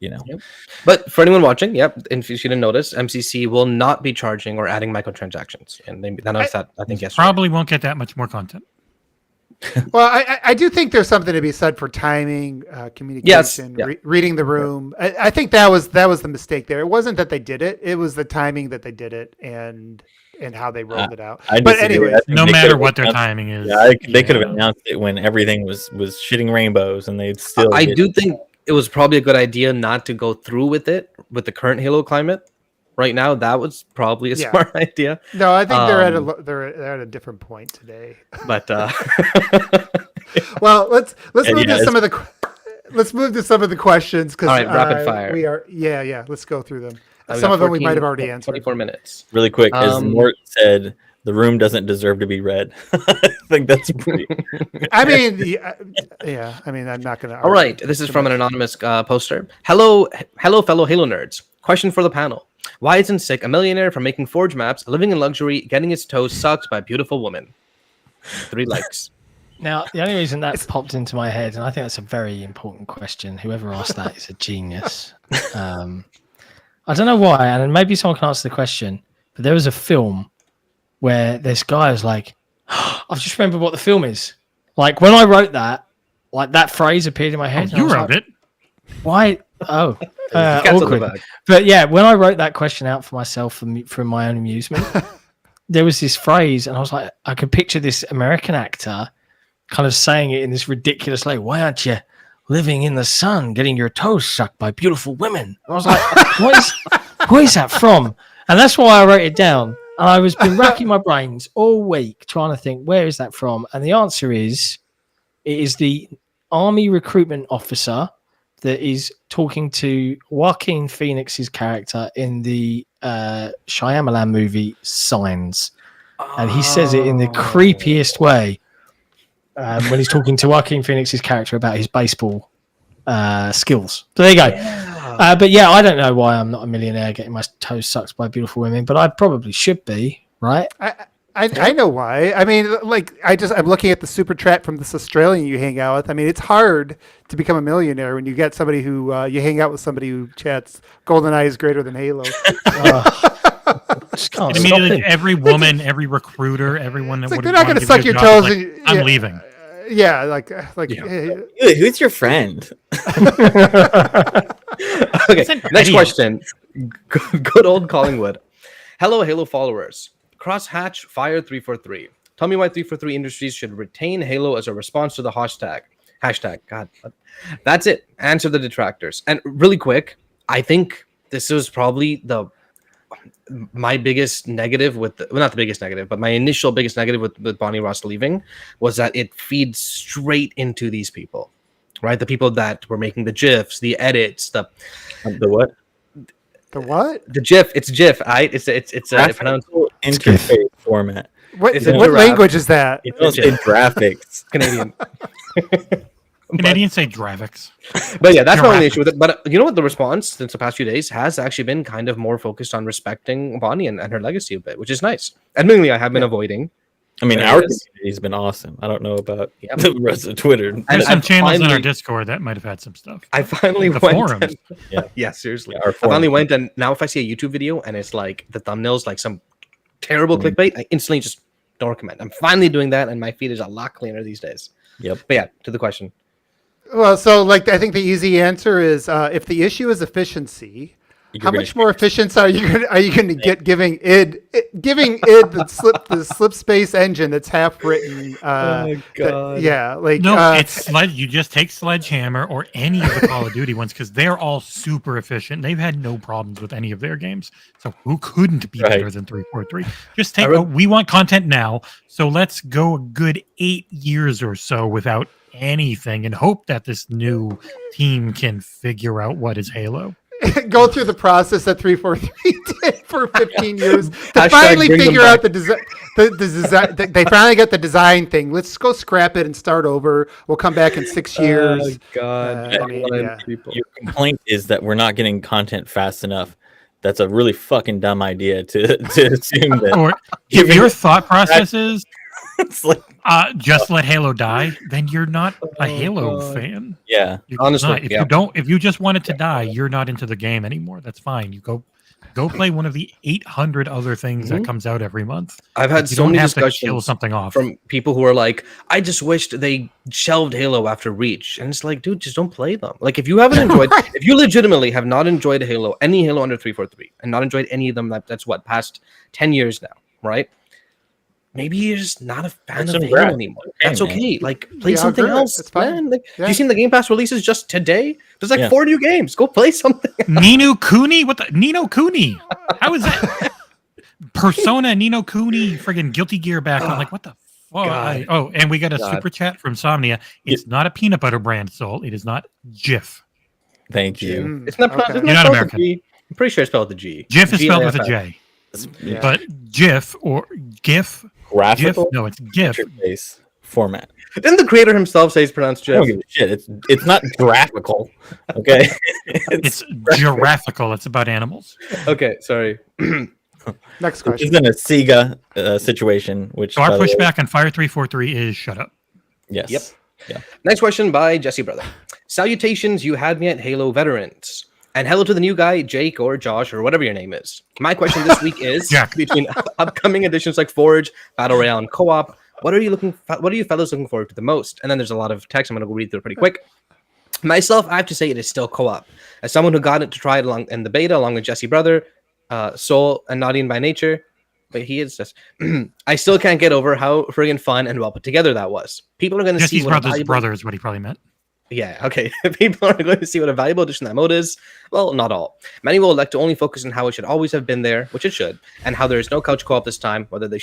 But for anyone watching, and if you didn't notice, MCC will not be charging or adding microtransactions, and they announced that I think yesterday. Probably won't get that much more content. Well, I do think there's something to be said for timing, communication, reading the room. I think that was the mistake there. It wasn't that they did it; it was the timing that they did it and how they rolled it out. But anyway, no matter what their timing is, they could have announced it when everything was shitting rainbows, and they'd still. I do think it was probably a good idea not to go through with it with the current Halo climate. Right now, that was probably a smart idea. No, I think they're at a different point today. But well, let's move to some of the questions because rapid fire. We are let's go through them. Some of them we might have already answered. 24 minutes. Really quick, as Mort said, the room doesn't deserve to be read. I think that's pretty. I mean, I mean, I'm not gonna. All right, this is from an anonymous poster. Hello, fellow Halo nerds. Question for the panel. Why isn't Sick a millionaire for making forge maps, living in luxury, getting his toes sucked by a beautiful woman? 3 likes. Now, the only reason that popped into my head, and I think that's a very important question, whoever asked that is a genius. I don't know why, and maybe someone can answer the question, but there was a film where this guy was like, I've just remembered what the film is. Like, when I wrote that, like that phrase appeared in my head. You wrote it. Why? Oh, awkward. But yeah, when I wrote that question out for myself for my own amusement, there was this phrase, and I was like, I could picture this American actor kind of saying it in this ridiculous way. Why aren't you living in the sun, getting your toes sucked by beautiful women? And I was like, what is that from? And that's why I wrote it down. And I was been racking my brains all week trying to think, where is that from? And the answer is, it is the Army recruitment officer that is talking to Joaquin Phoenix's character in the Shyamalan movie Signs. And he says it in the creepiest way when he's talking to Joaquin Phoenix's character about his baseball skills. So there you go. Yeah. But yeah, I don't know why I'm not a millionaire getting my toes sucked by beautiful women, but I probably should be, right? I know why. I mean, like, I'm looking at the super chat from this Australian you hang out with. I mean, it's hard to become a millionaire when you get somebody who you hang out with somebody who chats GoldenEye is greater than Halo. Immediately, every woman, every recruiter, everyone that like would they're not going to suck your toes. I'm leaving. Who's your friend? Okay, next question. Good old Collingwood. Hello, Halo followers. Crosshatch Fire 343. Tell me why 343 Industries should retain Halo as a response to the hashtag. God, that's it. Answer the detractors. And really quick, I think this was probably my biggest negative with not the biggest negative, but my initial biggest negative with Bonnie Ross leaving was that it feeds straight into these people, right? The people that were making the GIFs, the edits, the what? The what? The GIF. It's GIF, right? It's a pronounced interface format. What language is that? You don't say graphics. Canadian. Canadians say graphics. But yeah, that's my only issue with it. But you know what? The response since the past few days has actually been kind of more focused on respecting Bonnie and her legacy a bit, which is nice. Admittedly, I have been avoiding. I mean, our community's been awesome. I don't know about the rest of Twitter. There's some channels in our Discord that might have had some stuff. I finally went. Forums. Yeah, seriously. I finally went, and now if I see a YouTube video and it's like the thumbnail's like some terrible clickbait, I instantly just don't recommend. I'm finally doing that, and my feed is a lot cleaner these days. Yep. But yeah, to the question. Well, so like I think the easy answer is if the issue is efficiency, how much more efficient are you going to get giving id the slip space engine that's half written? Oh god. It's you just take Sledgehammer or any of the Call of Duty ones because they're all super efficient. They've had no problems with any of their games. So who couldn't be better than 343? Just take. We want content now, so let's go a good 8 years or so without anything and hope that this new team can figure out what is Halo. Go through the process that 343 did for 15 years to finally figure out the design. They finally got the design thing. Let's go scrap it and start over. We'll come back in 6 years. Oh god! Your complaint is that we're not getting content fast enough. That's a really fucking dumb idea to assume that. Or if your thought process is it's like just let Halo die, then you're not a Halo fan. Yeah, honestly, if you just want it to die, you're not into the game anymore. That's fine. You go play one of the 800 other things that comes out every month. I've had so many discussions kill something off from people who are like, I just wished they shelved Halo after Reach, and it's like, dude, just don't play them. Like, if you haven't enjoyed, if you legitimately have not enjoyed any Halo under 343, and not enjoyed any of them, that's what past 10 years now, right? Maybe you're just not a fan of Halo anymore. That's okay. Like, play something else. It's fine. Like, have you seen the Game Pass releases just today? There's like 4 new games. Go play something. Nino Cooney? What the Nino Cooney? How is that? Persona Nino Cooney friggin' Guilty Gear back on. Like, what the fuck? And we got a super chat from Somnia. It's not a peanut butter brand, Soul. It is not Jif. Thank you. It's not. You're not American. I'm pretty sure it's spelled with a G. Jif is spelled with a J. But GIF or GIF. Graphical? GIF? No, it's GIF. Interface format. Didn't the creator himself say it's pronounced GIF? I don't give a shit. It's not graphical. Okay. It's giraffical. It's about animals. Okay, sorry. Next question. This is in a Sega situation, which so our pushback on Fire 343 is shut up. Yes. Yep. Yeah. Next question by Jesse Brother. Salutations, you had me at Halo veterans. And hello to the new guy, Jake or Josh or whatever your name is. My question this week is between upcoming editions like Forge, Battle Royale, and Co-op, what are you fellas looking forward to the most? And then there's a lot of text. I'm going to go read through it pretty quick. Myself, I have to say it is still Co-op. As someone who got it to try it along in the beta along with Jesse Brother, Soul, and Knottian by nature, but he is just I still can't get over how friggin' fun and well put together that was. People are going to see what brother is what he probably meant. Yeah, okay. People are going to see what a valuable addition that mode is. Well, not all. Many will elect to only focus on how it should always have been there, which it should, and how there is no couch co-op this time, whether they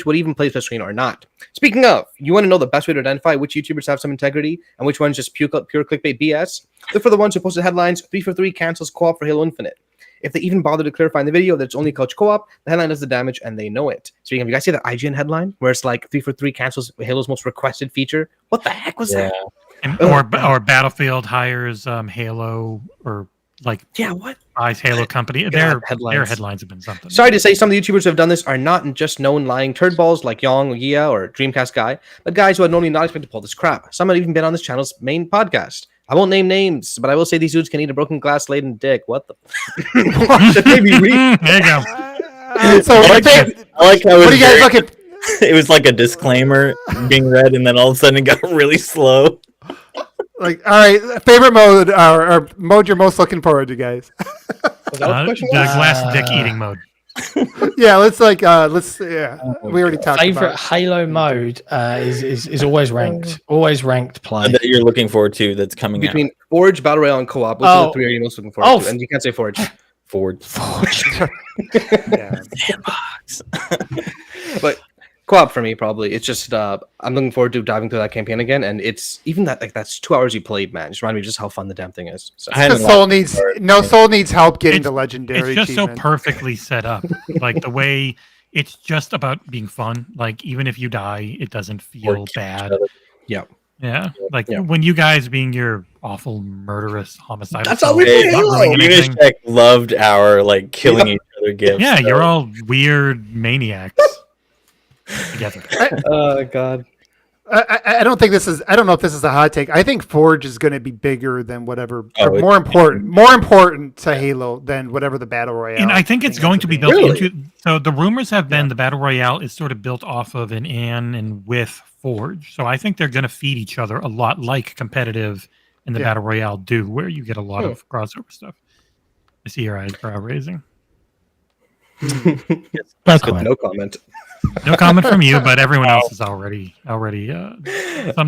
would even play split screen or not. Speaking of, you want to know the best way to identify which YouTubers have some integrity and which ones just pure clickbait BS? Look for the ones who posted headlines, 343 cancels co-op for Halo Infinite. If they even bother to clarify in the video that it's only couch co-op, the headline does the damage and they know it. Speaking of, you guys see that IGN headline where it's like 343 cancels Halo's most requested feature? What the heck was that? Or Battlefield hires Halo or what? buys Halo company. Their headlines have been something. Sorry to say, some of the YouTubers who have done this are not just known lying turd balls like Yong, Yia, or Dreamcast Guy, but guys who had normally not expected to pull this crap. Some have even been on this channel's main podcast. I won't name names, but I will say these dudes can eat a broken glass laden dick. What the? Maybe read. There you go. I like how what do you guys look at? It was like a disclaimer being read, and then all of a sudden it got really slow. Like, all right, favorite mode or mode you're most looking forward to, guys. The glass dick eating mode. Yeah, we already talked favorite about Halo mode is always ranked play that you're looking forward to that's coming between out. Forge, Battle Royale, and Co-op. Those are the 3 are you most looking forward to? And you can't say Forge. Forge. But Co-op for me, probably. It's just I'm looking forward to diving through that campaign again, and it's even that's 2 hours you played, man. Just remind me just how fun the damn thing is. So. Soul needs help getting the legendary. It's just achievement. so perfectly set up, like the way it's just about being fun. Like even if you die, it doesn't feel bad. Yeah, like when you guys being your awful murderous homicidal. That's how we play Halo. Unishek loved our like killing each other gifts. Yeah, you're all weird maniacs. Together. Oh God. I don't think this is. I don't know if this is a hot take. I think Forge is going to be bigger than whatever. Or more important to Halo than whatever the battle royale. And I think it's going to be built into. So the rumors have been the battle royale is sort of built off of an and with Forge. So I think they're going to feed each other a lot, like competitive and the battle royale do, where you get a lot of crossover stuff. I see your eyebrow raising. No comment. No comment from you, but everyone else is already. Some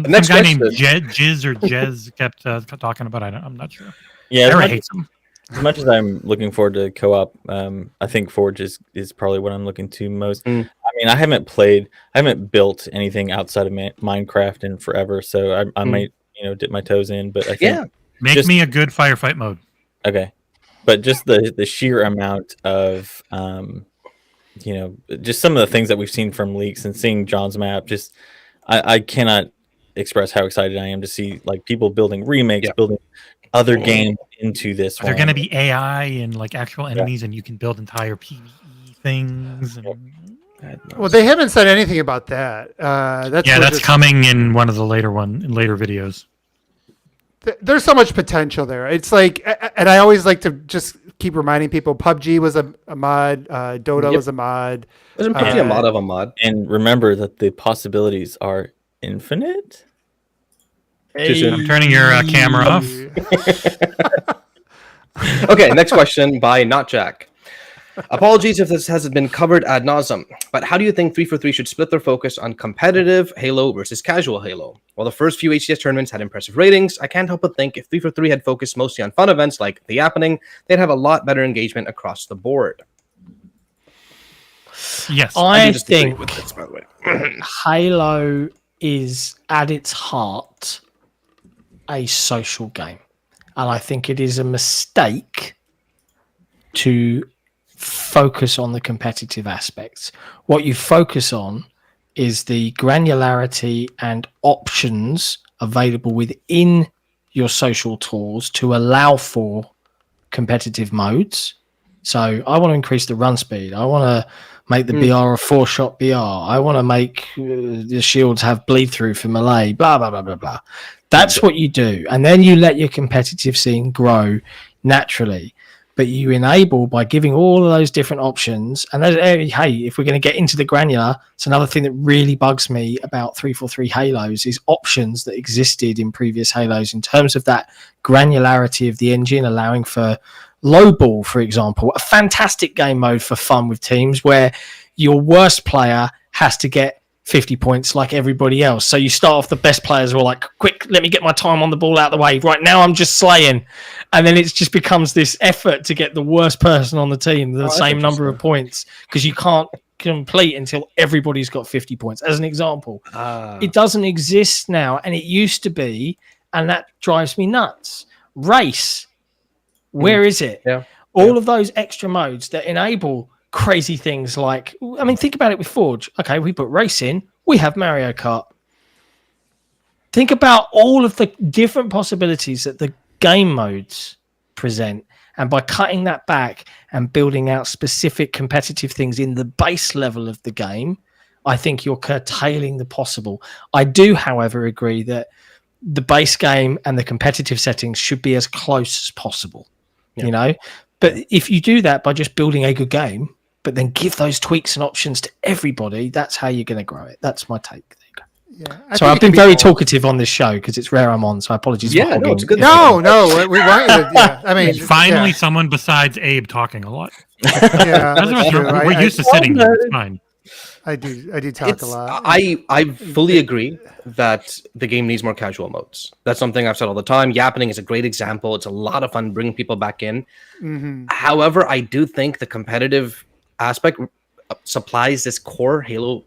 guy named Jizz or Jez kept talking about. I'm not sure. Yeah, Eric hates him. As much as I'm looking forward to co-op, I think Forge is probably what I'm looking to most. I mean, I haven't built anything outside of Minecraft in forever, so I might dip my toes in. But I think make me a good firefight mode. Okay, but just the sheer amount of just some of the things that we've seen from leaks and seeing John's map, just I cannot express how excited I am to see like people building remakes, building other games into this. They're going to be AI and like actual enemies, and you can build entire PvE things. Well, they haven't said anything about that. That's coming in one of the later videos. There's so much potential there. It's like, and I always like to just keep reminding people, PUBG was a mod, Dota was a mod. Wasn't PUBG a mod of a mod? And remember that the possibilities are infinite. I'm turning your camera off. Okay, next question by Not Jack. Apologies if this hasn't been covered ad nauseum, but how do you think 343 should split their focus on competitive Halo versus casual Halo? While the first few HCS tournaments had impressive ratings, I can't help but think if 343 had focused mostly on fun events like The Happening, they'd have a lot better engagement across the board. Yes, I think with this, by the way. Halo is at its heart a social game, and I think it is a mistake to focus on the competitive aspects. What you focus on is the granularity and options available within your social tools to allow for competitive modes. So I want to increase the run speed. I want to make the BR a 4-shot BR. I want to make the shields have bleed through for melee, blah, blah, blah, blah, blah. That's what you do. And then you let your competitive scene grow naturally. But you enable by giving all of those different options. And hey, if we're going to get into the granular, it's another thing that really bugs me about 343 Halos is options that existed in previous Halos in terms of that granularity of the engine, allowing for low ball, for example, a fantastic game mode for fun with teams where your worst player has to get 50 points like everybody else. So you start off, the best players are all like, quick, let me get my time on the ball out of the way. Right now I'm just slaying. And then it just becomes this effort to get the worst person on the team the same number of points because you can't complete until everybody's got 50 points. As an example, it doesn't exist now. And it used to be, and that drives me nuts. Race. Where is it? Yeah. All of those extra modes that enable crazy things like, I mean, think about it with Forge. Okay, we put race in, we have Mario Kart. Think about all of the different possibilities that the game modes present. And by cutting that back and building out specific competitive things in the base level of the game, I think you're curtailing the possible. I do, however, agree that the base game and the competitive settings should be as close as possible, you know? But if you do that by just building a good game, but then give those tweaks and options to everybody, that's how you're going to grow it. That's my take. Yeah, so I've been very talkative on this show because it's rare I'm on, so apologies. Yeah, no, it's good. No, we want you to, yeah. I mean, finally someone besides Abe talking a lot. Yeah, that's true. We're used to sitting there. It's fine. I do talk a lot. I fully agree that the game needs more casual modes. That's something I've said all the time. Yappening is a great example. It's a lot of fun bringing people back in. However, I do think the competitive aspect supplies this core Halo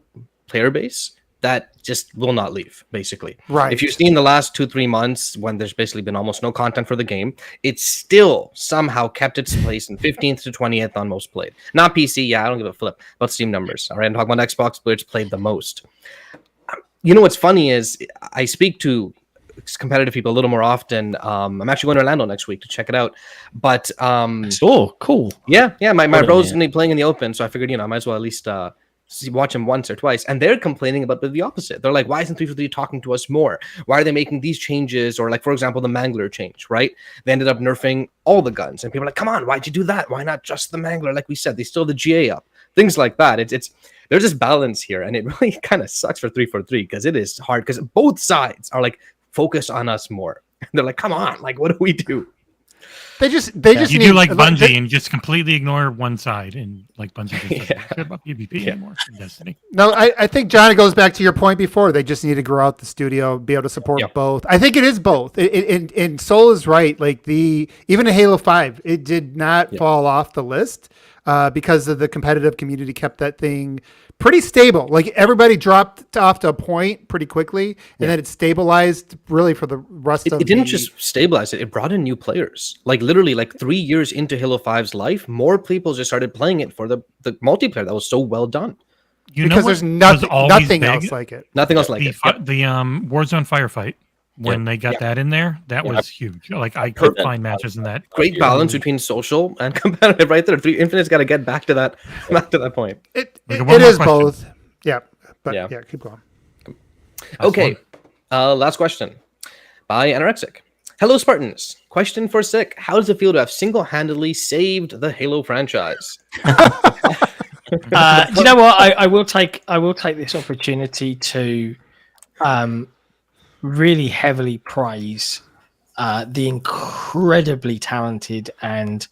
player base that just will not leave, basically. Right. If you've seen the last 2-3 months when there's basically been almost no content for the game, it's still somehow kept its place in 15th to 20th on most played. Not PC, yeah, I don't give a flip about Steam numbers. All right, I'm talking about Xbox, which played the most. You know what's funny is I speak to competitive people a little more often. I'm actually going to Orlando next week to check it out. But cool. Yeah, my bro's gonna be playing in the open, so I figured, I might as well at least watch him once or twice. And they're complaining about the opposite. They're like, why isn't 343 talking to us more? Why are they making these changes? Or like, for example, the Mangler change, right? They ended up nerfing all the guns, and people are like, come on, why'd you do that? Why not just the Mangler? Like we said, they still have the GA up, things like that. It's there's this balance here, and it really kind of sucks for 343 because it is hard because both sides are like, focus on us more. They're like, come on, like, what do we do? They just you do like Bungie and just completely ignore one side, and like Bungie just doesn't care about PvP anymore in Destiny. No, I think, John, it goes back to your point before. They just need to grow out the studio, be able to support both. I think it is both. And Soul is right. Like even in Halo 5, it did not fall off the list because of the competitive community kept that thing pretty stable. Like everybody dropped off to a point pretty quickly, and then it stabilized really for the rest of it. It didn't just stabilize it; it brought in new players. Like literally, like 3 years into Halo 5's life, more people just started playing it for the multiplayer that was so well done. Because there's nothing else like it. Nothing else like it. The Warzone firefight. When they got that in there, that was huge. Like I could find matches in that. Great balance between social and competitive, right there. Infinite's got to get back to that point. It is both. Yeah, but keep going. Okay, last question by Anorexic. Hello, Spartans. Question for Sick. How does it feel to have single-handedly saved the Halo franchise? Do you know what? I will take this opportunity to really heavily praise the incredibly talented and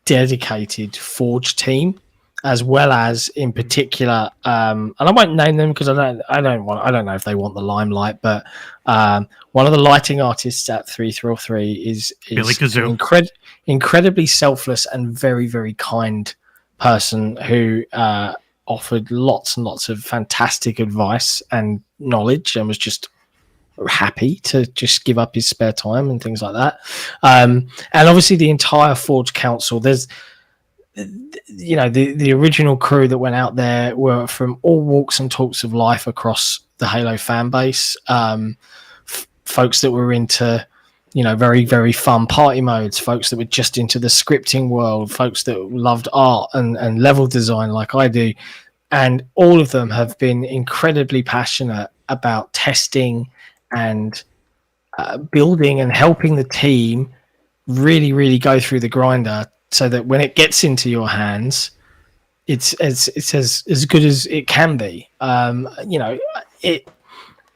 dedicated Forge team, as well as in particular, and I won't name them because I don't know if they want the limelight, but one of the lighting artists at 333 is incredibly selfless and very, very kind person who offered lots and lots of fantastic advice and knowledge, and was just happy to just give up his spare time and things like that. And obviously the entire Forge Council, there's the original crew that went out there were from all walks and talks of life across the Halo fan base. Folks that were into very, very fun party modes, folks that were just into the scripting world, folks that loved art and level design like I do, and all of them have been incredibly passionate about testing and building and helping the team really, really go through the grinder so that when it gets into your hands, it's as good as it can be.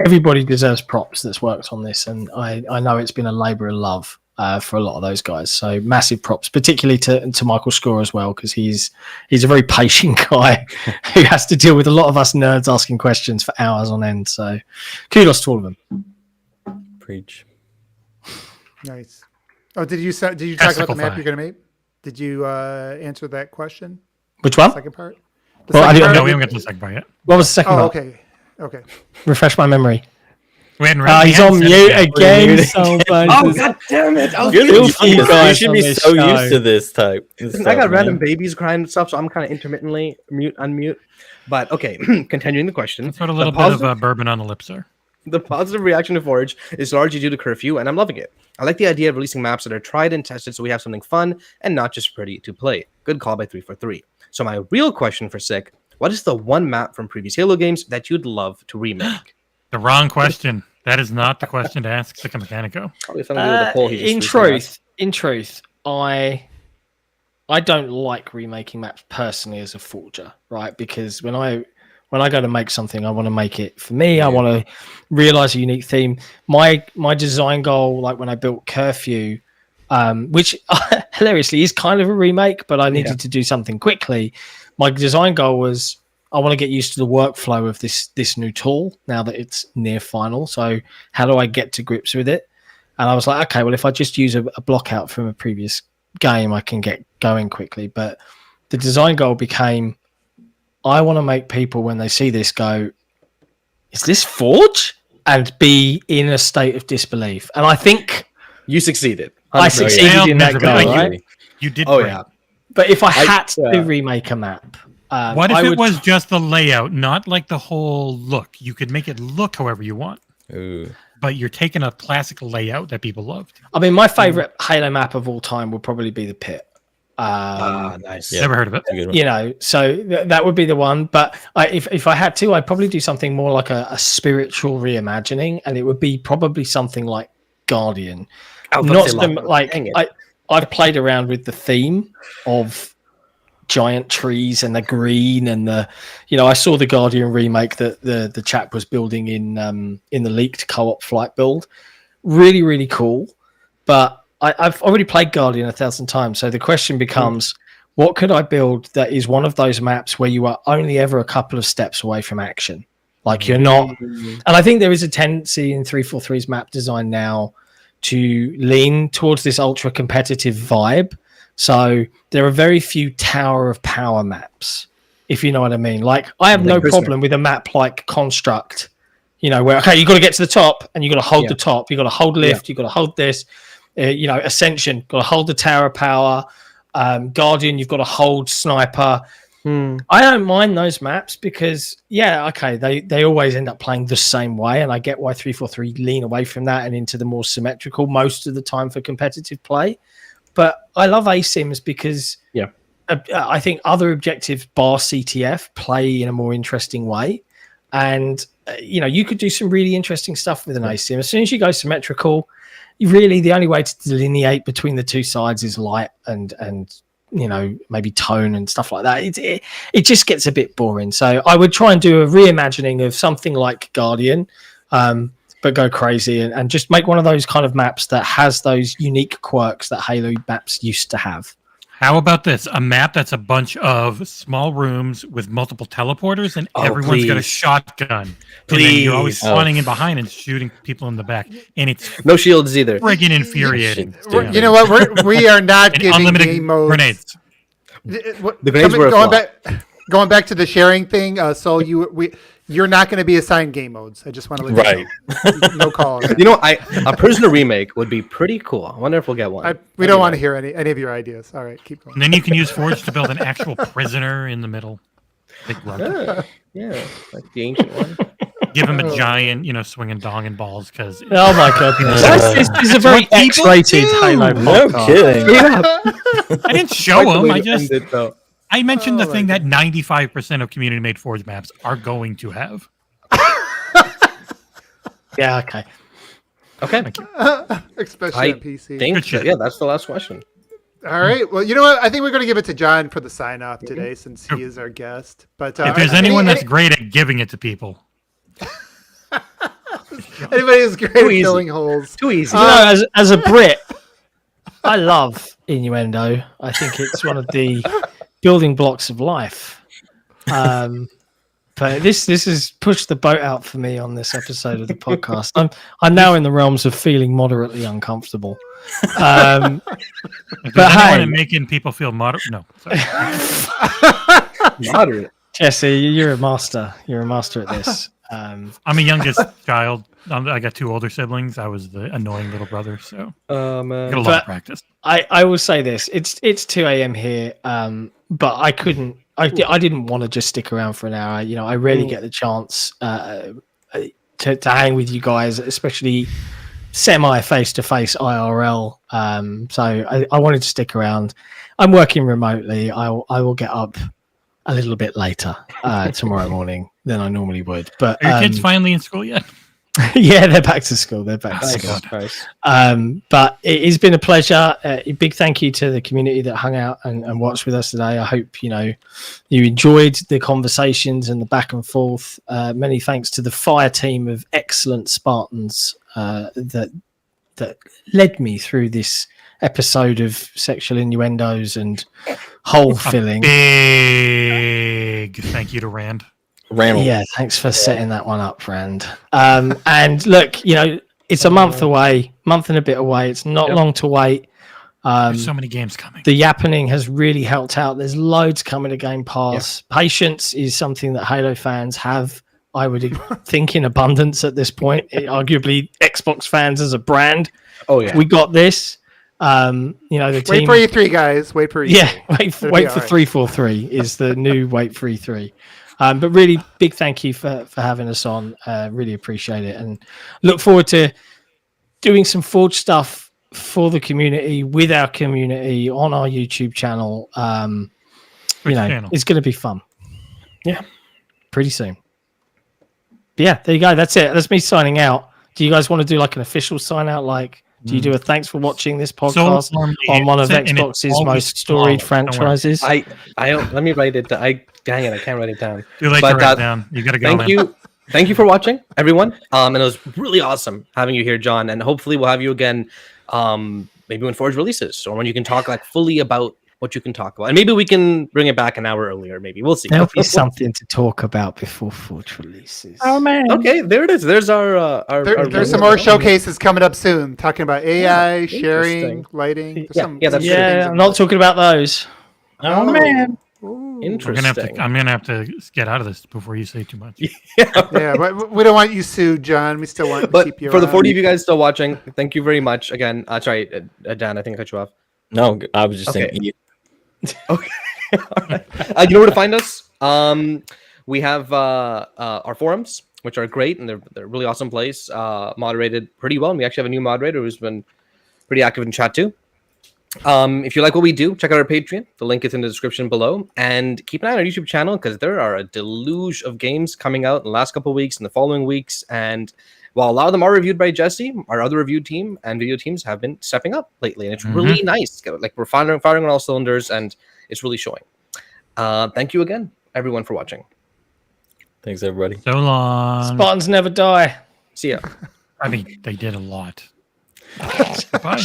Everybody deserves props that's worked on this, and I know it's been a labour of love for a lot of those guys. So massive props, particularly to Michael Score as well, because he's a very patient guy who has to deal with a lot of us nerds asking questions for hours on end. So kudos to all of them. Preach. Nice. Oh, did you talk about the map you're going to make? Did you answer that question? Which one? The second part? We haven't got to the second part yet. What was the second part? Okay. Refresh my memory. He's on mute again. Oh, god damn it! You should be so used to this type. I got random babies crying and stuff, so I'm kind of intermittently unmute. But okay, continuing the question. Let's put a little bit of bourbon on the lips there. The positive reaction to Forge is largely due to curfew, and I'm loving it. I like the idea of releasing maps that are tried and tested so we have something fun and not just pretty to play. Good call by 343. So my real question for Sick, what is the one map from previous Halo games that you'd love to remake? The wrong question. That is not the question to ask Sikamikanico. In truth, I don't like remaking maps personally as a forger, right? Because when I go to make something, I want to make it for me. I want to realize a unique theme. My design goal, like when I built Curfew, which hilariously is kind of a remake, but I needed to do something quickly. My design goal was I want to get used to the workflow of this new tool now that it's near final. So how do I get to grips with it? And I was like, okay, well, if I just use a block out from a previous game, I can get going quickly. But the design goal became, I want to make people, when they see this, go, is this Forge? And be in a state of disbelief. And I think you succeeded. I succeeded in that goal, right? You did Oh, great. yeah. But if I had to remake a map, what if it was just the layout, not like the whole look? You could make it look however you want. Ooh. But you're taking a classic layout that people loved. I mean, my favorite Halo map of all time would probably be the Pit. Nice. Yeah. Never heard of it. You know, so that would be the one. But if I had to, I'd probably do something more like a spiritual reimagining, and it would be probably something like Guardian. I've played around with the theme of giant trees and the green and I saw the Guardian remake that the chap was building in the leaked co-op flight build. Really, really cool. But I've already played Guardian 1,000 times. So the question becomes, what could I build that is one of those maps where you are only ever a couple of steps away from action? Like you're not. And I think there is a tendency in 343's map design now to lean towards this ultra competitive vibe. So there are very few Tower of Power maps, if you know what I mean. Like I have no problem with a map like Construct, where, okay, you got to get to the top and you got to hold the top. You got to hold lift. You got to hold this. Ascension, got to hold the Tower of Power. Guardian, you've got to hold Sniper. I don't mind those maps because, they always end up playing the same way, and I get why 343 lean away from that and into the more symmetrical most of the time for competitive play. But I love ASIMs because I think other objectives bar CTF play in a more interesting way, and you could do some really interesting stuff with an ASIM. As soon as you go symmetrical, really the only way to delineate between the two sides is light and maybe tone and stuff like that. It just gets a bit boring. So I would try and do a reimagining of something like Guardian, but go crazy and just make one of those kind of maps that has those unique quirks that Halo maps used to have. How about this? A map that's a bunch of small rooms with multiple teleporters, and everyone's got a shotgun. And then you're always spawning in behind and shooting people in the back. And it's no shields either. Friggin' infuriating. You know what? We are not giving unlimited game modes. Grenades. The grenades were going back to the sharing thing. You're not going to be assigned game modes. I just want to let you know. No call. A Prisoner remake would be pretty cool. I wonder if we'll get one. We don't want to hear any of your ideas. All right, keep going. And then you can use Forge to build an actual prisoner in the middle. Big rug. Yeah, like the ancient one. Give him a giant, swinging dong and balls because. Oh my goodness! This is a very X-rated Halo podcast. No kidding. I didn't show him. I mentioned the thing that 95% of community-made Forge maps are going to have. Yeah. Okay. Thank you. Especially on PC. That's the last question. All right. Well, you know what? I think we're going to give it to John for the sign-off today, since he is our guest. But if there's anyone that's great at giving it to people. Anybody who's great at filling holes. Too easy. As a Brit, I love innuendo. I think it's one of the building blocks of life. But this has pushed the boat out for me on this episode of the podcast. I'm now in the realms of feeling moderately uncomfortable. But hey, making people feel moderate. No, sorry. Moderate. Jesse, you're a master. You're a master at this. I'm a youngest child. I got two older siblings. I was the annoying little brother, so man. got a lot of practice. I will say this: it's 2 a.m. here, but I couldn't. I didn't want to just stick around for an hour. I rarely get the chance to hang with you guys, especially semi face-to-face IRL. So I wanted to stick around. I'm working remotely. I will get up a little bit later tomorrow morning than I normally would. But are your kids finally in school yet? Yeah, they're back to school. But it has been a pleasure. A big thank you to the community that hung out and watched with us today. I hope you enjoyed the conversations and the back and forth. Many thanks to the fire team of excellent Spartans that led me through this episode of sexual innuendos and hole filling. Big thank you to Rand. Yeah, thanks for setting that one up, Rand. And look, it's a month and a bit away. It's not long to wait. There's so many games coming. The yappening has really helped out. There's loads coming to Game Pass. Patience is something that Halo fans have I would think in abundance at this point. Arguably, Xbox fans as a brand. Oh yeah, we got this. The team. Wait for E3, guys. Wait for E3. Yeah, wait for 343 is the new wait for E3. But really, big thank you for having us on. Really appreciate it, and look forward to doing some Forge stuff for the community, with our community on our YouTube channel. It's going to be fun. Yeah, pretty soon. But yeah, there you go. That's it. That's me signing out. Do you guys want to do like an official sign out? Like, do you do a thanks for watching this podcast on one of Xbox's most storied franchises? I let me write it. Dang it, I can't write it down. You like to write it down. You got to go. Thank you for watching, everyone. And it was really awesome having you here, John. And hopefully we'll have you again, maybe when Forge releases, or when you can talk like fully about what you can talk about. And maybe we can bring it back an hour earlier. Maybe we'll see. There'll be something to talk about before Forge releases. Oh man. Okay, there it is. There's our there's some more showcases coming up soon, talking about AI, sharing, lighting. I'm not talking about those. Oh man. Interesting. I'm gonna have to get out of this before you say too much. Yeah, but we don't want you sued, John. We still want to keep you for around. The 40 of you guys still watching, thank you very much again. Sorry, Dan, I think I cut you off. No, I was just saying. Okay. All right. You know where to find us. We have our forums, which are great, and they're a really awesome place. Moderated pretty well. And we actually have a new moderator who's been pretty active in chat too. If you like what we do, check out our Patreon. The link is in the description below. And keep an eye on our YouTube channel, because there are a deluge of games coming out in the last couple of weeks and the following weeks. And while a lot of them are reviewed by Jesse, our other review team and video teams have been stepping up lately. And it's really nice. Like, we're firing on all cylinders, and it's really showing. Thank you again, everyone, for watching. Thanks, everybody. So long. Spartans never die. See ya. I mean, they did a lot. Bye.